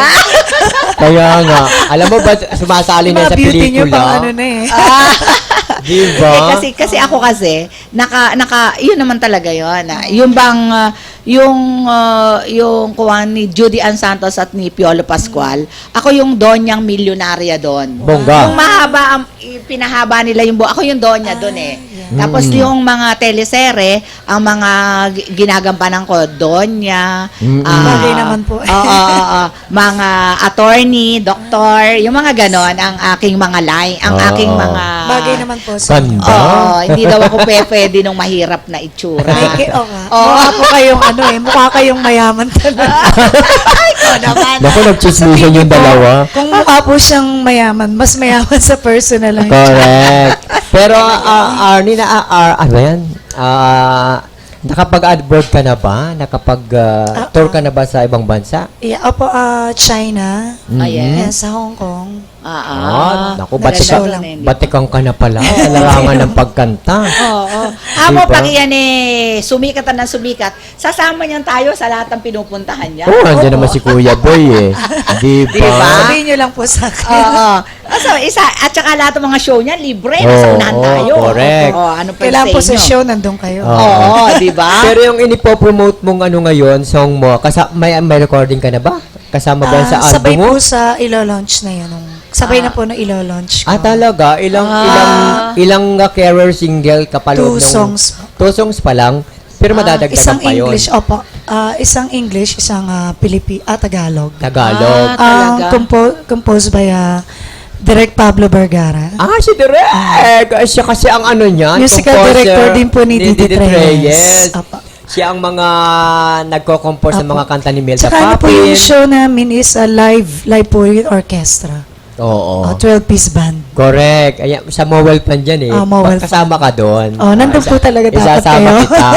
Kaya nga. Alam mo ba, sumasali na Mga sa beauty nyo pelikula? pang ano na eh. Di ba? Kasi ako kasi yun naman talaga yun. Yung bang yung kuwan ni Judy Ann Santos at ni Piolo Pascual, ako yung donyang milyonarya doon. Bongga. Yung mahaba pinahaba nila yung ako yung donya doon eh. Tapos yung mga telesere, ang mga ginagampanan ko, donya, Bagay naman po. mga attorney, doktor, yung mga ganon, ang aking mga line, ang aking mga... Bagay naman po. Ganda. hindi daw ako pwede nung mahirap na itsura. Mukha po kayong ano eh, mukha kayong mayaman talaga. Ikaw naman. Naku, nagchismisan yung dalawa. Kung mukha po siyang mayaman, mas mayaman sa personal lang. Correct. Pero, Arnie, ano yan? Nakapag-advert ka na ba? Nakapag-tour ka na ba sa ibang bansa? Yeah, opo, China. Yes. Sa Hong Kong. Naku, Nag-show lang. batikang ka na pala sa larangan ng pagkanta. Amo, Diba? pag yan sumikat na ng sumikat, sasama niyan tayo sa lahat ng pinupuntahan niya. Oo, nandiyan naman si Kuya Boy eh. Di Diba? ba? Sabihin nyo lang po sa akin. So, at saka lahat ng mga show niyan, libre. Nasa unahan tayo. Correct. Ano pa Kailangan po sa inyo? show, nandun kayo. Oo, di ba? Pero yung inipopromote mong ano ngayon, song mo, may recording ka na ba? Kasama ba yan sa album sabay mo? po sa ilo-launch na yun. Sabay na po na ilo-launch ko. Talaga? Ilang career single ka pa loob 2 songs. 2 songs pa lang? Pero madadagdagan Isang pa yun. English, opo. Isang English, isang Tagalog. Tagalog. Talaga? Composed by Direk Pablo Vergara. Si Direk! Siya kasi ang ano niya, Musical composer director din po ni Didi Reyes. Yes. Opo. Siya ang mga nagko-compose ng Apo. mga kanta ni Melda Tsaka ano po yung Papin. show namin is live po with orchestra. Oo. 12-piece band. Correct. Ayan, sa Mowel Plan dyan eh. Mowel Kasama ka doon. Nandun po talaga dapat Isasama kayo. kita.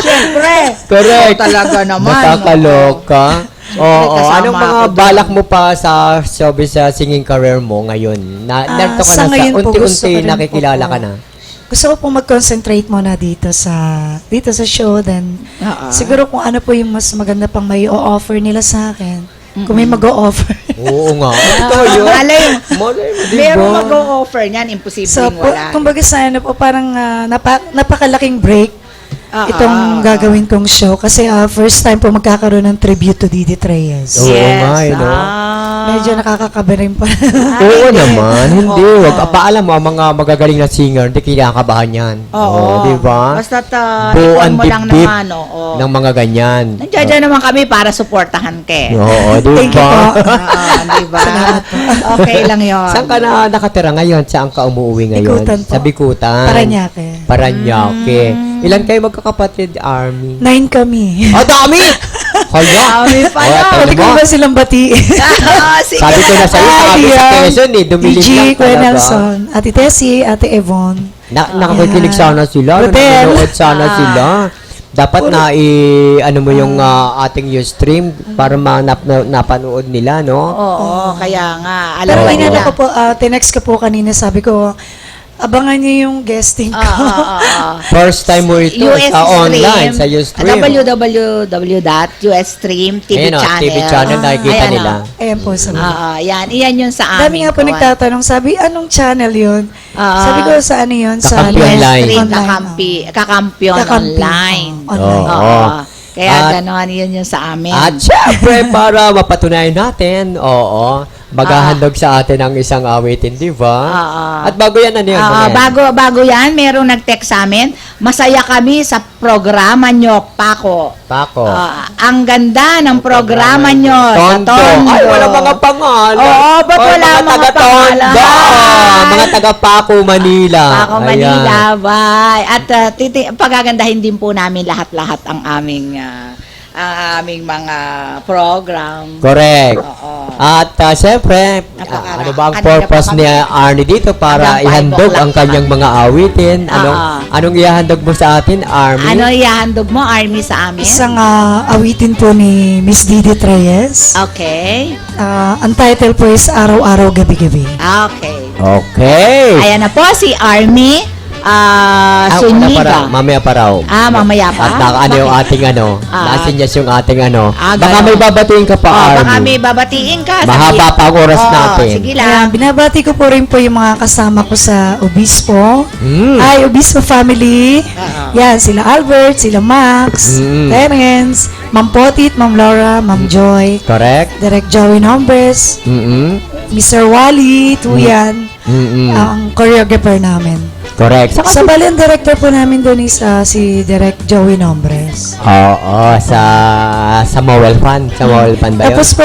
Siyempre. Correct. Ikaw talaga naman. Nakakaloka. Oo. kasama Anong mga ako doon. balak mo pa sa showbiz sa singing career mo ngayon? Narito ka sa na ngayon po, gusto ko unti-unti rin nakikilala po ka na. Gusto ko pong mag-concentrate muna dito sa show, then siguro kung ano po yung mas maganda pang may o-offer nila sa akin. Kung may mag-o-offer. Oo nga. Totoo yun. Malay, Malay mo, di meron ba? mag-o-offer niyan, imposible So, wala. kumbaga sa ano po, parang napakalaking break itong gagawin kong show. Kasi first time po magkakaroon ng tribute to Didi Reyes. Oo nga, eh, no? Medyo nakakakaba rin po. Oo naman, hindi. Oo. Wag paalam mo, ang mga magagaling na singer, hindi kinakabahan yan. Oo. Di ba? Basta Buuan ipon mo lang dibdib naman, oo. ng mga ganyan. Nandiyan dyan naman kami para suportahan ka. Oo, di Thank you ba? po. Di ba? Okay lang yun. Saan ka na nakatira ngayon? Saan ka umuwi ngayon? Bikutan po. Sa Bikutan. Paranaque. Paranaque. Ilan kayo magkakapatid, Army? 9 kami. Dami! Kaya? Dami pala. Oh, Pwede ko mo? ba silang batiin? Sige. Sabi ko na sa'yo, sabi sa Quezon eh, dumilig EG, lang Kuya talaga. Nelson, Ate Tessie, Ate Yvonne. Nakakikinig sana sila, Rodel. nanonood sana sila. Dapat na ano mo yung ating Ustream para napanood nila, no? Oo, kaya nga. Alam Pero ba inano nila? ko po, tinext ko po kanina, sabi ko, abangan niyo yung guesting ko. First time mo ito US sa online, Stream, sa Ustream. www.usstream TV Ayun, channel. TV channel, nakikita Ayan, nila. Ayan po, sabi ko. Yan. Iyan yun sa amin. Dami nga po Kawan. nagtatanong, sabi, anong channel yun? Sabi ko, sa ano yun? Sa Kakampi online. Stream, Online, kakampiyon Kakampi, online. online. Oo. Kaya At- gano'n yun yung sa amin. At syempre, para mapatunayan natin, maghahandog sa atin ang isang awitin, di ba? At bago yan, ano yun? Bago yan, merong nag-text sa amin. Masaya kami sa programa nyo, Paco. Pako. Ang ganda ng programa nyo. sa Tondo. Tondo. Ay, wala mga pangalan. Oo, ba't Oy, wala mga taga-Tondo. pangalan? Mga taga-Paco, Manila. Paco, Ayan. Manila, bye. At pagagandahin din po namin lahat-lahat ang aming mga program. Correct. Oo. At syempre, Napakara- ano ba ang kanina purpose pa ni kami. Arnie dito para Hanggang 5 ihandog o'clock ang kanyang mga awitin? Anong ihahandog mo sa atin, Arnie? Ano ihahandog mo, Army, sa amin? Isang awitin po ni Miss Didi Reyes. Okay. Ang title po is Araw-Araw, Gabi-Gabi. Okay. Okay. Ayan na po si Army Wala pa raw. Suniga. Mamaya pa raw. Mamaya pa. At ano yung Bakit? ating nasinyas yung ating baka ganun. may babatiin ka pa, Arnie. Baka may babatiin ka. Mahaba pa ang oras natin. Sige Ayan, lang. binabati ko po rin po yung mga kasama ko sa Obispo. Hi, Obispo family. Yan, sila Albert, sila Max, Terence, Ma'am Potit, Ma'am Laura, Ma'am Joy, Correct? Direk Joey Nombres, Mr. Wally, Tuyan, ang choreographer namin. Correct. Sa bali, ang director po namin doon is si Direk Joey Nombres. Oo, sa Mowel Fan. Sa Mowel Fan ba yun? Tapos po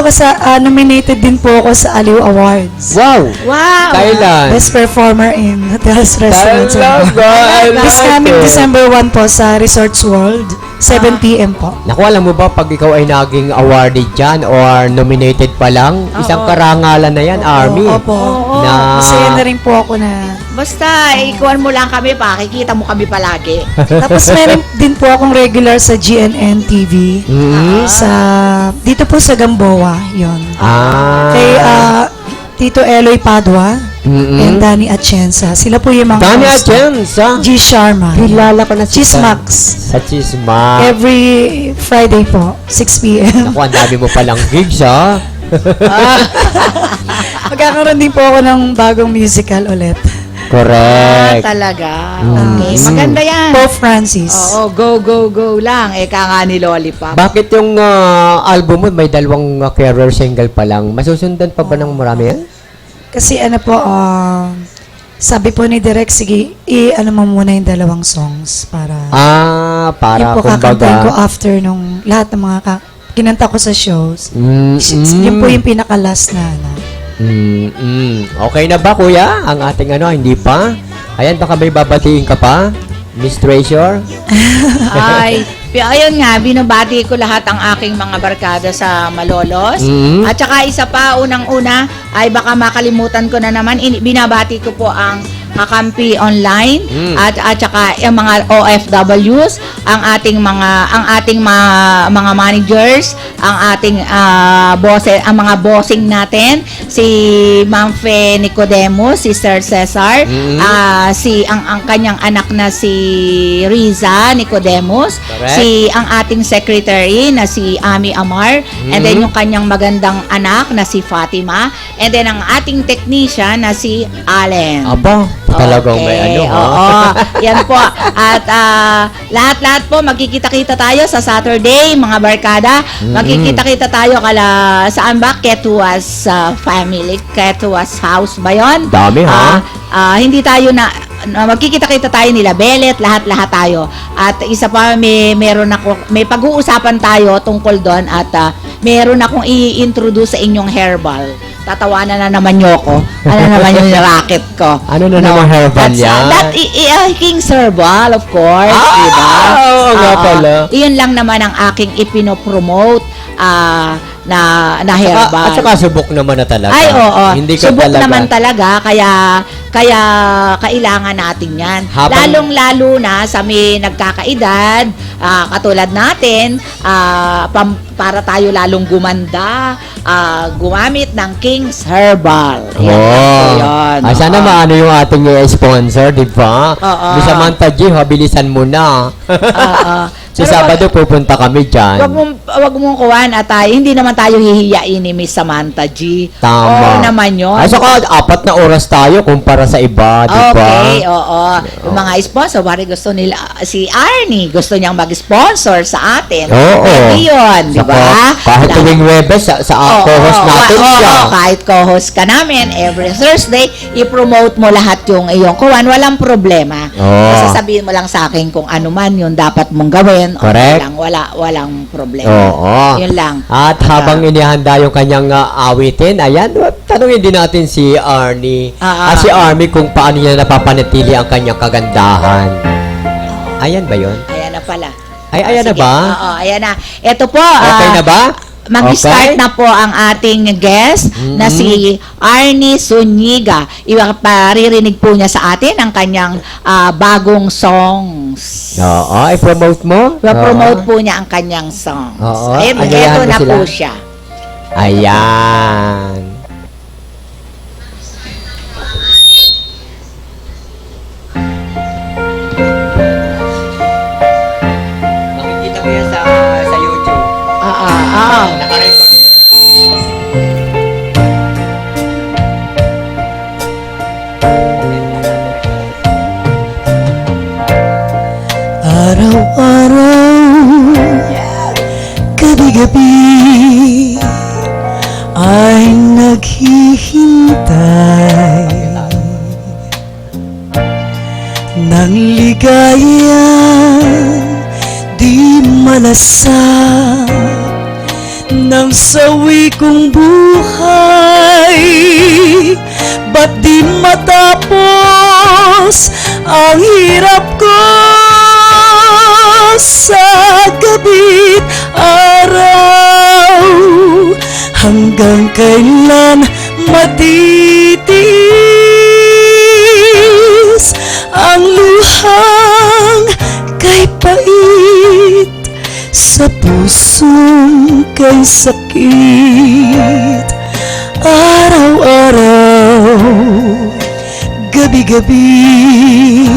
nominated din po ako sa Aliw Awards. Wow! Wow. Kailan? Best performer in hotels, restaurants, and Talaga! I Tapos like namin it. December 1 po sa Resorts World, 7 p.m. po. Naku, alam mo ba, pag ikaw ay naging awarded dyan or nominated pa lang, isang karangalan na yan, Army. Opo. Na, Masaya na rin po ako na. Basta, ikuhan mo lang kami, pakikita mo kami palagi. Tapos meron din po akong regular sa GNN TV. Dito po sa Gamboa, yon. Kay Tito Eloy Padua and Danny Atienza. Sila po yung mga Dani host. Atienza. G. Sharma. Kilala ko na si Chismax. Sa Chismax. Every Friday po, 6 p.m. Naku, ang dami mo palang gigs, ha? Magkakaroon din po ako ng bagong musical ulit. Correct. Talaga. Okay. Maganda yan. Pope Francis. Oo, go lang. Eka nga ni Lollipop. Bakit yung album mo may dalawang career single pa lang? Masusundan pa ba ng marami yan? Kasi ano po, sabi po ni Direk, sige, ano mo muna yung dalawang songs para Para yun po kakantahin ko kumbaga. after nung lahat ng mga kinanta ko sa shows. Mm, Yun po yung pinaka-last na ano. Okay na ba, kuya? Ang ating hindi pa? Ayan, baka may babatiin ka pa? Miss Treasure? Ay, ayun nga, binabati ko lahat ang aking mga barkada sa Malolos. Mhm. At saka isa pa, unang-una, ay baka makalimutan ko na naman, binabati ko po ang Kakampi Online at saka yung mga OFWs, ang ating mga managers, ang ating ang mga bossing natin, si Ma'am Fe Nicodemus, si Sir Cesar, ang kanyang anak na si Riza Nicodemus, Correct. ang ating secretary na si Ami Amar, and then yung kanyang magandang anak na si Fatima, and then ang ating technician na si Allen. Aba, talagang may ha? Oo, yan po. At lahat-lahat po, magkikita-kita tayo sa Saturday, mga barkada. Magkikita-kita tayo saan ba? Ketuas family, Ketuas house ba yun? Dami, ha? Hindi tayo magkikita-kita tayo nila Belet, lahat-lahat tayo. At isa pa, may pag-uusapan tayo tungkol doon at meron akong i-introduce sa inyong herbal. Tatawanan na naman nyo ko. Ano naman yung racket ko? Ano na naman herbal yan? King's Herbal, of course. Diba? Oo nga pala. Iyon lang naman ang aking ipinopromote na herbal. At saka subok naman na talaga. Ay, oo. Hindi ka Subok talaga. naman talaga, kaya kailangan natin yan. Habang- Lalong-lalo na sa may nagkakaedad, katulad natin, para tayo lalong gumanda, gumamit ng King's Herbal. Yan. Ay, sana maano yung ating sponsor, di ba? Oo. Di Samantha G, bilisan mo na. Sa Pero Sabado pupunta kami dyan. Wag mong kuwan at hindi naman tayo hihiyain ni Miss Samantha G. Tama. Oo naman yun. Ay, saka 4 na oras tayo kumpara sa iba, di ba? Okay, oo. Yung mga sponsor, bari gusto nila, si Arnie, gusto niyang mag-sponsor sa atin. Oo. Pwede yun, di ba? Kahit tuwing Webes, sa co-host natin siya. Kahit co-host ka namin, every Thursday, i-promote mo lahat yung iyong kuwan, walang problema. Oo. Basta sabihin mo lang sa akin kung ano man yung dapat mong gawin. Correct. Walang problema. Oo. Yun lang. At habang inihanda yung kanyang awitin, ayan, tanungin din natin si Arnie. Si Arnie kung paano niya napapanatili ang kanyang kagandahan. Ayan ba yun? Ayan na pala. Ay, ayan na Sige. ba? Oo, ayan na. Ito po. Okay na ba? Mag-start Okay. na po ang ating guest na si Arnie Zuniga. Iparirinig po niya sa atin ang kanyang bagong songs. Oo, i-promote mo? Promote po niya ang kanyang songs. Oo, Ayun, agayahan eto mo na sila. po siya. Ayan. Makikita mo yan sa YouTube. Naka-record. Araw-araw, gabi-gabi, ay naghihintay ng ligayang di malasap ng sawi kong buhay. Ba't di matapos ang hirap ko sa gabi't araw? Hanggang kailan matitiis ang luhang kay pait sa pusong kay sakit? Araw-araw, gabi-gabi,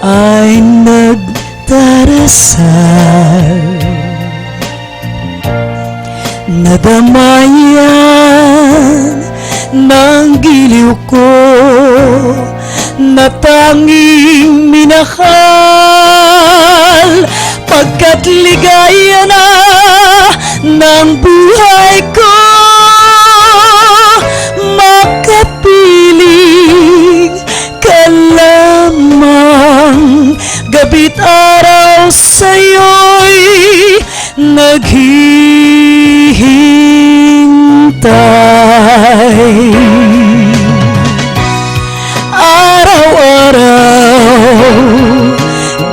ay nagdarasal. Nadamayan ng giliw ko na tanging minahal, pagkat ligaya na ng buhay ko, makapiling naghihintay. Araw-araw,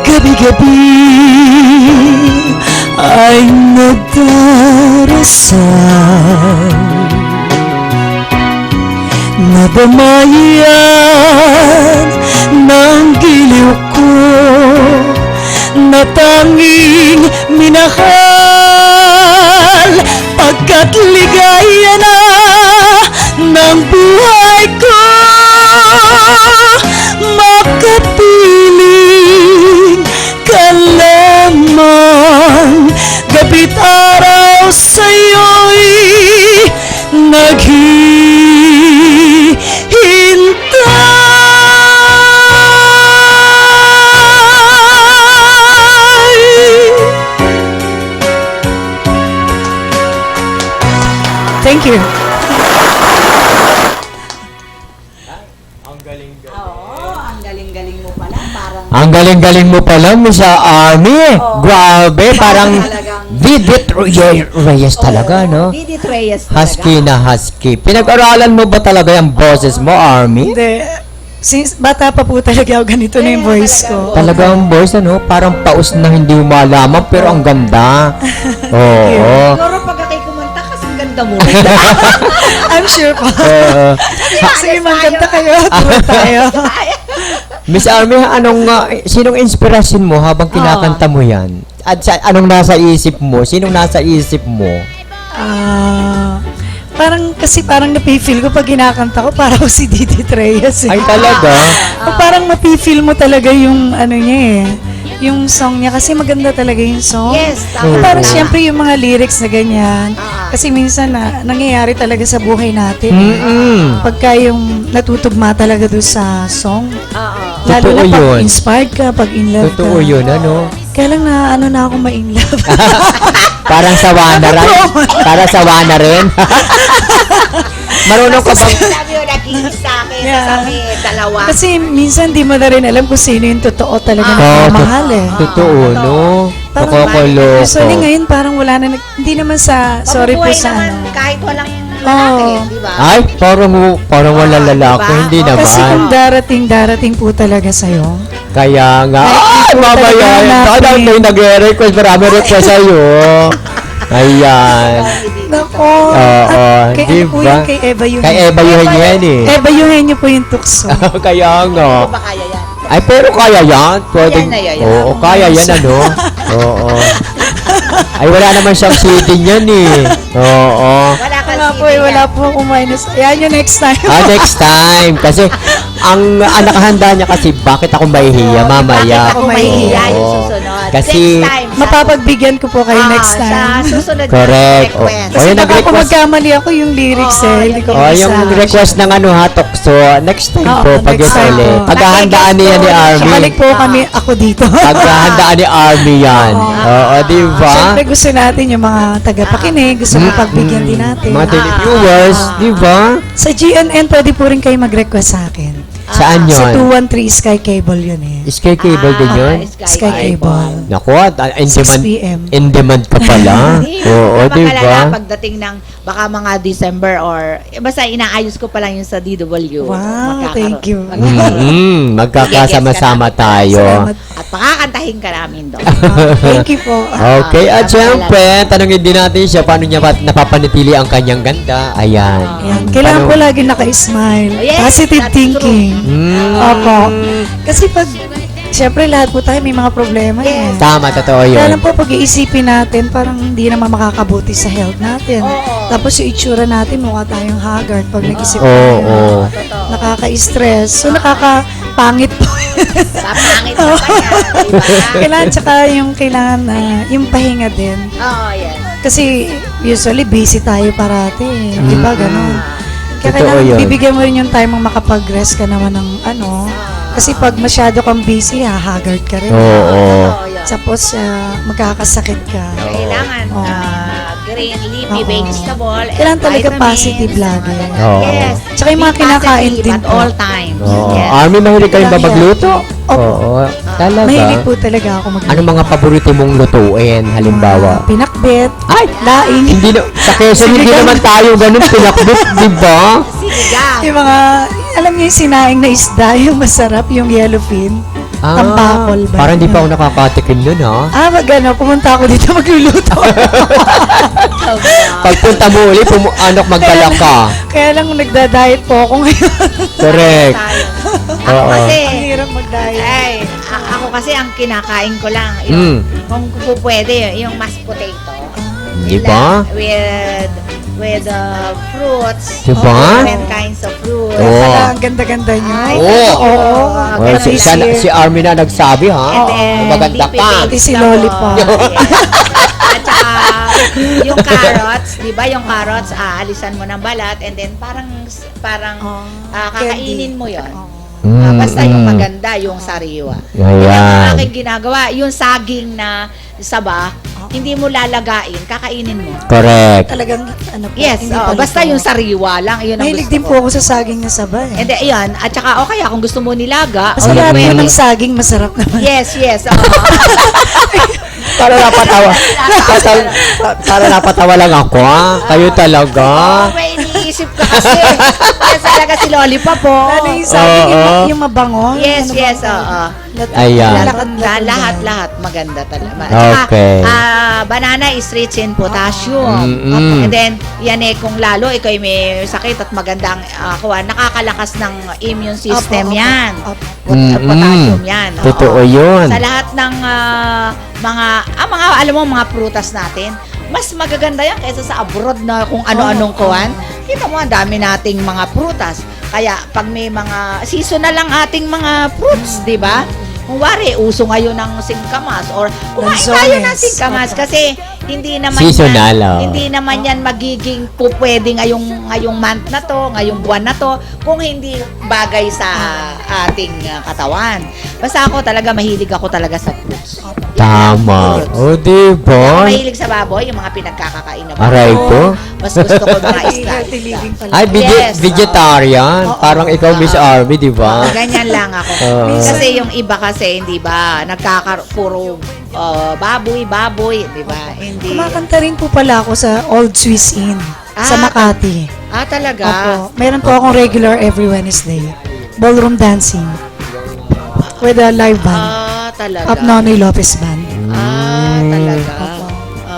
gabi-gabi ay nagdarasal. Nadamayan ng giliw ko na tanging minahal, pagkat ligaya na ng buhay ko, makapiling ka lamang, gabi't araw sa'yo'y naghihintay. Thank you. Oo, ang galing-galing mo pala. Parang Ang galing-galing mo pala, Miss Army. Grabe, parang talagang- Didit Reyes talaga, no? Didit Reyes talaga. Husky na husky. Pinag-aralan mo ba talaga yung boses mo, Army? Hindi. Since bata pa po talaga ako, ganito na yung voice ko. Talagang voice, ano? Parang paus na hindi mo malaman, pero ang ganda. Oo. Siguro pag ako'y kumanta kasi ang ganda mo. I'm sure po. Oo. Sige, magkanta kayo. Tuwa tayo. Miss Army, sinong inspiration mo habang kinakanta mo yan? At anong nasa isip mo? Sinong nasa isip mo? Parang napifeel ko pag kinakanta ko, parang si Didi Reyes. Ay, talaga? Parang mapifeel mo talaga yung ano niya eh. Yung song niya. Kasi maganda talaga yung song. Yes, Oo. Parang siyempre yung mga lyrics na ganyan. Kasi minsan nangyayari talaga sa buhay natin. Mm-mm. Pagka yung natutugma talaga doon sa song. Oo. Lalo Totoo na pag yun. inspired ka, pag in love ka. Totoo yun, ano? Kaya lang na ako ma-in love. Parang sawa na rin. Para sawa na rin. Marunong ka bang... Sabi mo, nag-iis sa akin. Yeah. Sabi, dalawa. Kasi minsan di mo na rin alam kung sino yung totoo talaga na Oo, mahal eh. Totoo, no? Parang Nakakaloko. usually ngayon parang wala na, hindi naman sa, sorry po Mabubuhay sa naman ano. kahit walang lalaki, Oo. di ba? Ay, parang wala lalaki. diba? Hindi Oo. Kasi kung naman. darating po talaga sa'yo. Kaya nga. Ay, mamaya. talaga Ano, may nag-request. Marami request sa'yo. Ayan. Nako. Oo, Kay di ano po ba? yun? Kay Eva Eugenio. Kay Eva Eugenio yan eh. Eva Eugenio po yung tukso. Kaya nga. Hindi ba kaya yan? Ay, pero kaya yan. Pwedeng, Yan na yan. oo, kaya yan, ano? Oo. Ay, wala naman siyang seating yan eh. Oo. Wala ka Wala po eh, wala po akong minus. Ayan yung next time. Next time. Kasi, ang nakahanda niya kasi, bakit ako mahihiya mamaya? Bakit ako mahihiya yung Oo. susunod? Kasi, Next time. Mapapagbigyan ko po kayo next Sa time. susunod Correct. na request. Kasi yun, baka kung nag-request. magkamali ako yung lyrics eh. Hindi ko yung request ng ano ha, Tokso, next time Oo, po, pag next time ulit. po. Paghahandaan niya ni Army. Balik po kami, ako dito. Paghahandaan ni Army yan. Oo, di ba? Siyempre gusto natin yung mga tagapakinig, gusto mo pagbigyan din natin. Mga televiewers, di ba? Sa GNN, pwede po rin kayo mag-request sa akin. Saan Sa yun? 213 Sky Cable yun eh. Sky Cable din yun? Sky Cable. Naku, in 6 demand, p.m. in demand ka pala. Oo, di ba? Pagdating ng baka mga December or basta inaayos ko pa lang yung sa DW. Wow, thank you. Magkakasama-sama tayo. Salamat. At pakakantahin ka namin doon. Thank you po. Okay, at Salamat. syempre, tanongin din natin siya paano niya napapanatili ang kanyang ganda. Ayan. Ayan. Kailangan ko lagi naka-smile. Oh, yes, Positive that's thinking. Opo. Mm. Kasi pag, syempre lahat po tayo may mga problema eh. Tama, totoo Kaya yun. lang po, pag-iisipin natin, parang hindi naman makakabuti sa health natin. Oo. Tapos yung itsura natin, mukha tayong haggard pag nag-isip Oo. nakaka-stress. So, nakakapangit po. Sa pangit na pa yan, di ba? Kailangan, tsaka kailangan yung pahinga din. Oo, yes. Kasi usually busy tayo parati. Di ba ganun? Kaya Totoo kailangan yun. bibigyan mo rin yung time mong makapag-rest ka naman ng ano. Kasi pag masyado kang busy, haggard ka rin. Oo. Oo, yun. Tapos magkakasakit ka. Kailangan Oo. rest green leafy Oo. vegetable. and Kailangan talaga vitamins. positive lagi. Oo. Yes. Tsaka yung mga Be kinakain positive din at po. all times. Oo. Yes. Army, mahilig kayong ba Talaga. magluto? Opo. Oo. Talaga? Mahilig po talaga ako mag- Ano mga paborito mong lutuin, halimbawa? Pinakbet, Ay! laing. Hindi na, sa Quezon, hindi Sinigang. naman tayo ganun pinakbit, di ba? Sinigang. Yung mga, alam niyo yung sinaing na isda, yung masarap, yung yellowfin. Tampakol ba? Parang di pa ako nakakatikim nun, ha? Pumunta ako dito magluluto. Pagpunta mo uli, magdala ka. Kaya lang nagda-diet po ako ngayon. Correct. Tayo. Ako Oo. kasi, Ang hirap mag-diet. ay, ako kasi ang kinakain ko lang, Mm. yung, kung pwede, yung mashed potato. Di ba? With fruits. Di ba? Different kinds of fruits. Oo. Pala, ang ganda-ganda niyo. Ay, Oo. Oo. Oh, si, ganun lang. si Army na nagsabi, ha? And then, Maganda leafy ka. Pati si vegetable. Lollipop. At saka, yung carrots, di ba yung carrots, alisan mo ng balat and then parang kakainin mo yon. Basta yung maganda, yung sariwa. Ayan. Yan ang aking ginagawa. Yung saging na saba, hindi mo lalagain, kakainin mo. Correct. Talagang, ano po. Yes, hindi oo, pala basta po. yung sariwa lang, yun ang Mahilig gusto din ko. po ako sa saging na saba. And then, ayan, at saka, kaya kung gusto mo nilaga, Basta o lahat po pwede. ng saging masarap naman. Yes, oo. Para napatawa. Para napatawa lang ako, ha? Kayo talaga. May iniisip ka kasi. Yes, talaga si Lollipop po. Lalo yung saging, Oo. yung mabango. Yes, Ano yes, ba? oo. Ayan. Lahat maganda talaga. At saka, Okay. banana is rich in potassium. Mm-mm. And then, yan kung lalo ikaw may sakit at magandang nakakalakas ng immune system Opo, opo, yan. opo. Potassium yan. oo. Totoo yun. Sa lahat ng mga alam mo, mga prutas natin, mas magaganda yan kaysa sa abroad na kung ano-anong kuwan. Kita mo, ang dami nating mga prutas. Kaya, pag may mga, seasonal lang ating mga fruits, di ba? Kung wari, uso ngayon ng singkamas or kumain tayo ng Lanzones. singkamas kasi hindi naman Seasonal, yan, oh. hindi naman yan magiging pwede ngayong month na to, ngayong buwan na to kung hindi bagay sa ating katawan. Basta ako talaga mahilig ako talaga sa fruits. Tama. O, di Ako ba? mahilig sa baboy, yung mga pinagkakakain na Aray ko. Mas gusto ko mga Ay, isda. healthy living pala. Ay, Yes, vegetarian. Parang ikaw, Miss Army, di ba? Ganyan lang ako. Oo. Kasi yung iba kasi, hindi ba, puro baboy, di ba? Hindi. Kumakanta rin po pala ako sa Old Swiss Inn sa Ah, Makati. Talaga? Opo. Meron po akong regular every Wednesday. Ballroom dancing. With a live band. Talaga. Up Nonoy Lopez Band. Talaga.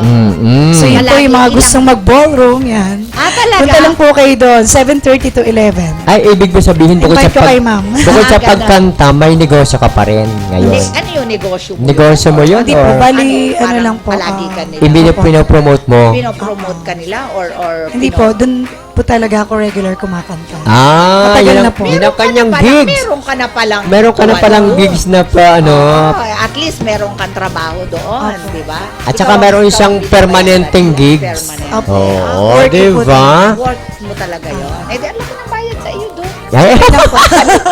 Mm-mm. So yun po Malaki, yung mga ilang- gustong mag-ballroom, yan. Talaga? Punta lang po kayo doon, 7:30 to 11. Ay, ibig mo sabihin, bukod sa, Invite ko kay ma'am. bukod sa Ganun. pagkanta, may negosyo ka pa rin ngayon. Ano yung negosyo mo? Negosyo mo yun? Hindi po, Or bali, ano parang lang po. Palagi ka nila. pinopromote mo? Pinopromote ka nila or Hindi po, doon po talaga ako regular kumakanta. Ah, Matagal yun na ang, po. yun ang kanyang Meron gigs. ka na palang Meron ka na palang gigs na pa, ano. At least meron kang trabaho doon, Opo. di ba? At saka meron isang permanenteng gigs. Permanent. Opo. Oo, Work di ko po ba? Work mo talaga yun. Eh, di alam ko na bayad sa iyo doon. Ay,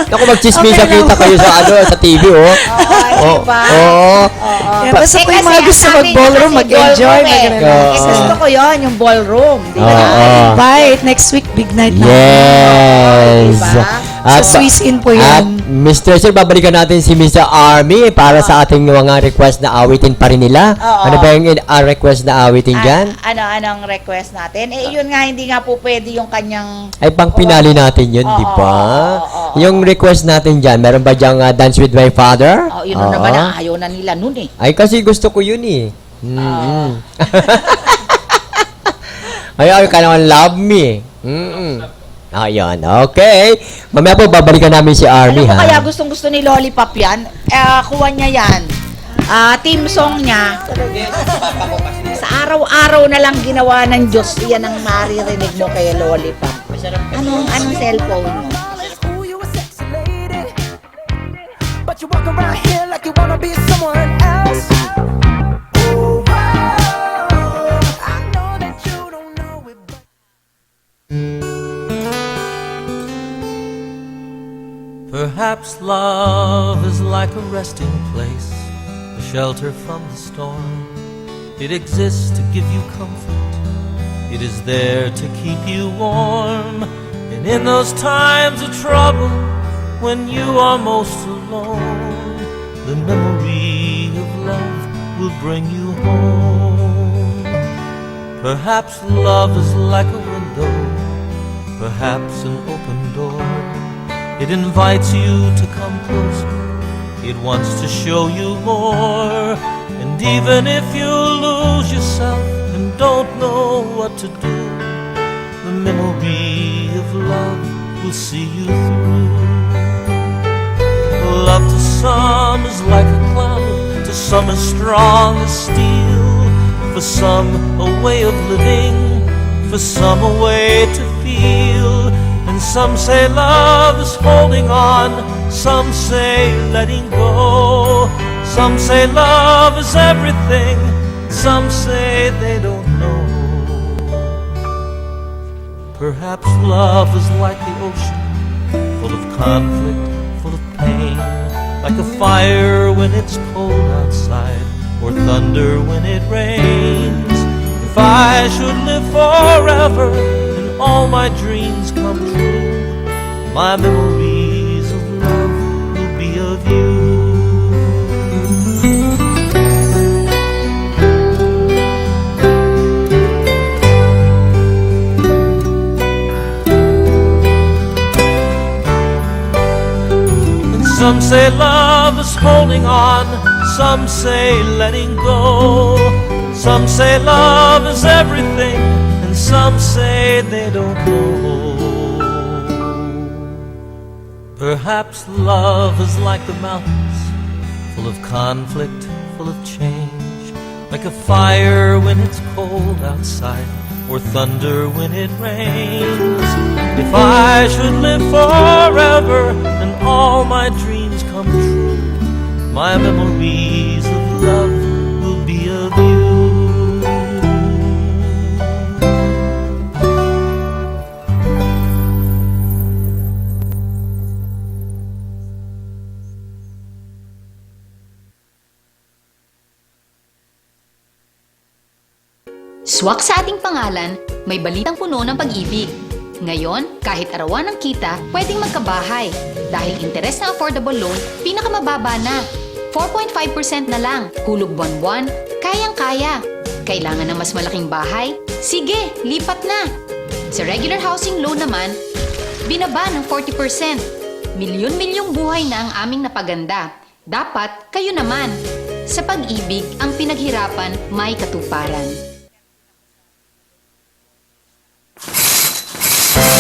naku, magchismisa Okay lang kita po. kayo sa sa TV, oh. Oo, di ba? Oo. Yan, basta po yung kasi mga ang gusto sabi niya mag-ballroom, kasi mag-enjoy, ballroom eh. mag-relax. Oo. Gusto ko yun, yung ballroom. Di ba? Oo. Invite, next week, big night na. Yes. Diba? Sa Swiss Inn po At yan. Mr. Sir, babalikan natin si Mr. Army para sa ating mga request na awitin pa rin nila. Oo. Ano ba yung request na awitin dyan? Anong request natin? Yun nga, hindi nga po pwede yung kanyang... Ay, pang pinali natin yun, Oo, di ba? oo, Yung request natin dyan, meron ba dyang Dance with my father? Yun na naman, Oo. ayaw na nila nun eh. Ay, kasi gusto ko yun eh. Mm-mm. Ay, ka naman love me. Ayun, okay. Mamaya po, babalikan namin si Army, Alam mo ha? kaya gustong-gusto ni Lollipop yan? Kuha niya yan. Team song niya. Sa araw-araw na lang ginawa ng Diyos, yan ang maririnig mo kay Lollipop. Anong cellphone mo? Ooh, you a sexy lady, but you walk around here like you wanna be someone else. Ooh, whoa, I know that you don't know it, but Perhaps love is like a resting place, a shelter from the storm. It exists to give you comfort It is there to keep you warm. And in those times of trouble, when you are most alone, the memory of love will bring you home. Perhaps love is like a window, perhaps an open door. It invites you to come closer, it wants to show you more. And even if you lose yourself and don't know what to do, the memory of love will see you through. Love to some is like a cloud, to some as strong as steel. For some a way of living, for some a way to feel. And some say love is holding on, some say letting go. Some say love is everything, some say they don't know. Perhaps love is like the ocean, full of conflict, full of pain. Like a fire when it's cold outside, or thunder when it rains. If I should live forever and all my dreams come true, my memories of love will be of you. Some say love is holding on, some say letting go. Some say love is everything, and some say they don't know. Perhaps love is like the mountains, full of conflict, full of change. Like a fire when it's cold outside, or thunder when it rains. If I should live forever and all my dreams come true, my memories of love will be of you. Swak sa ating pangalan, may balitang puno ng pag-ibig. Ngayon, kahit arawan ng kita, pwedeng magkabahay. Dahil interes na affordable loan, pinakamababa na. 4.5% na lang. Hulog buwan-buwan, kayang-kaya. Kailangan ng mas malaking bahay? Sige, lipat na. Sa regular housing loan naman, binaba ng 40%. Milyon-milyong buhay na ang aming napaganda. Dapat kayo naman. Sa pag-ibig, ang pinaghirapan may katuparan.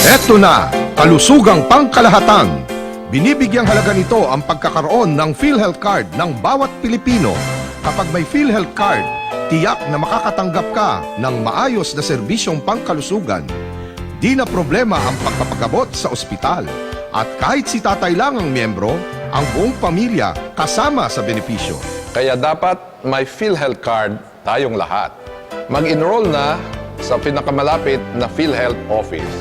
Eto na, kalusugang pangkalahatan. Binibigyang halaga nito ang pagkakaroon ng PhilHealth Card ng bawat Pilipino. Kapag may PhilHealth Card, tiyak na makakatanggap ka ng maayos na serbisyong pangkalusugan. Di na problema ang pagpapagabot sa ospital. At kahit si tatay lang ang miyembro, ang buong pamilya kasama sa benepisyo. Kaya dapat may PhilHealth Card tayong lahat. Mag-enroll na sa pinakamalapit na PhilHealth office.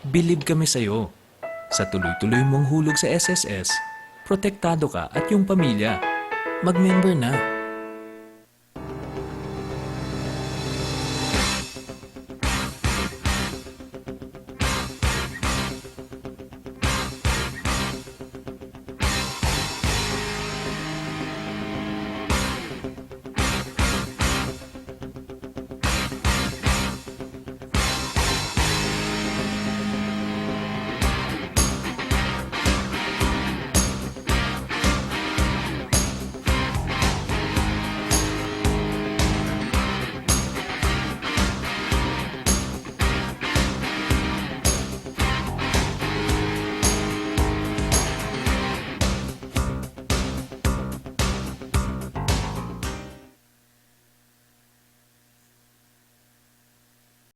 Bilib kami sa'yo. Sa tuloy-tuloy mong hulog sa SSS, protektado ka at yung pamilya. Mag-member na.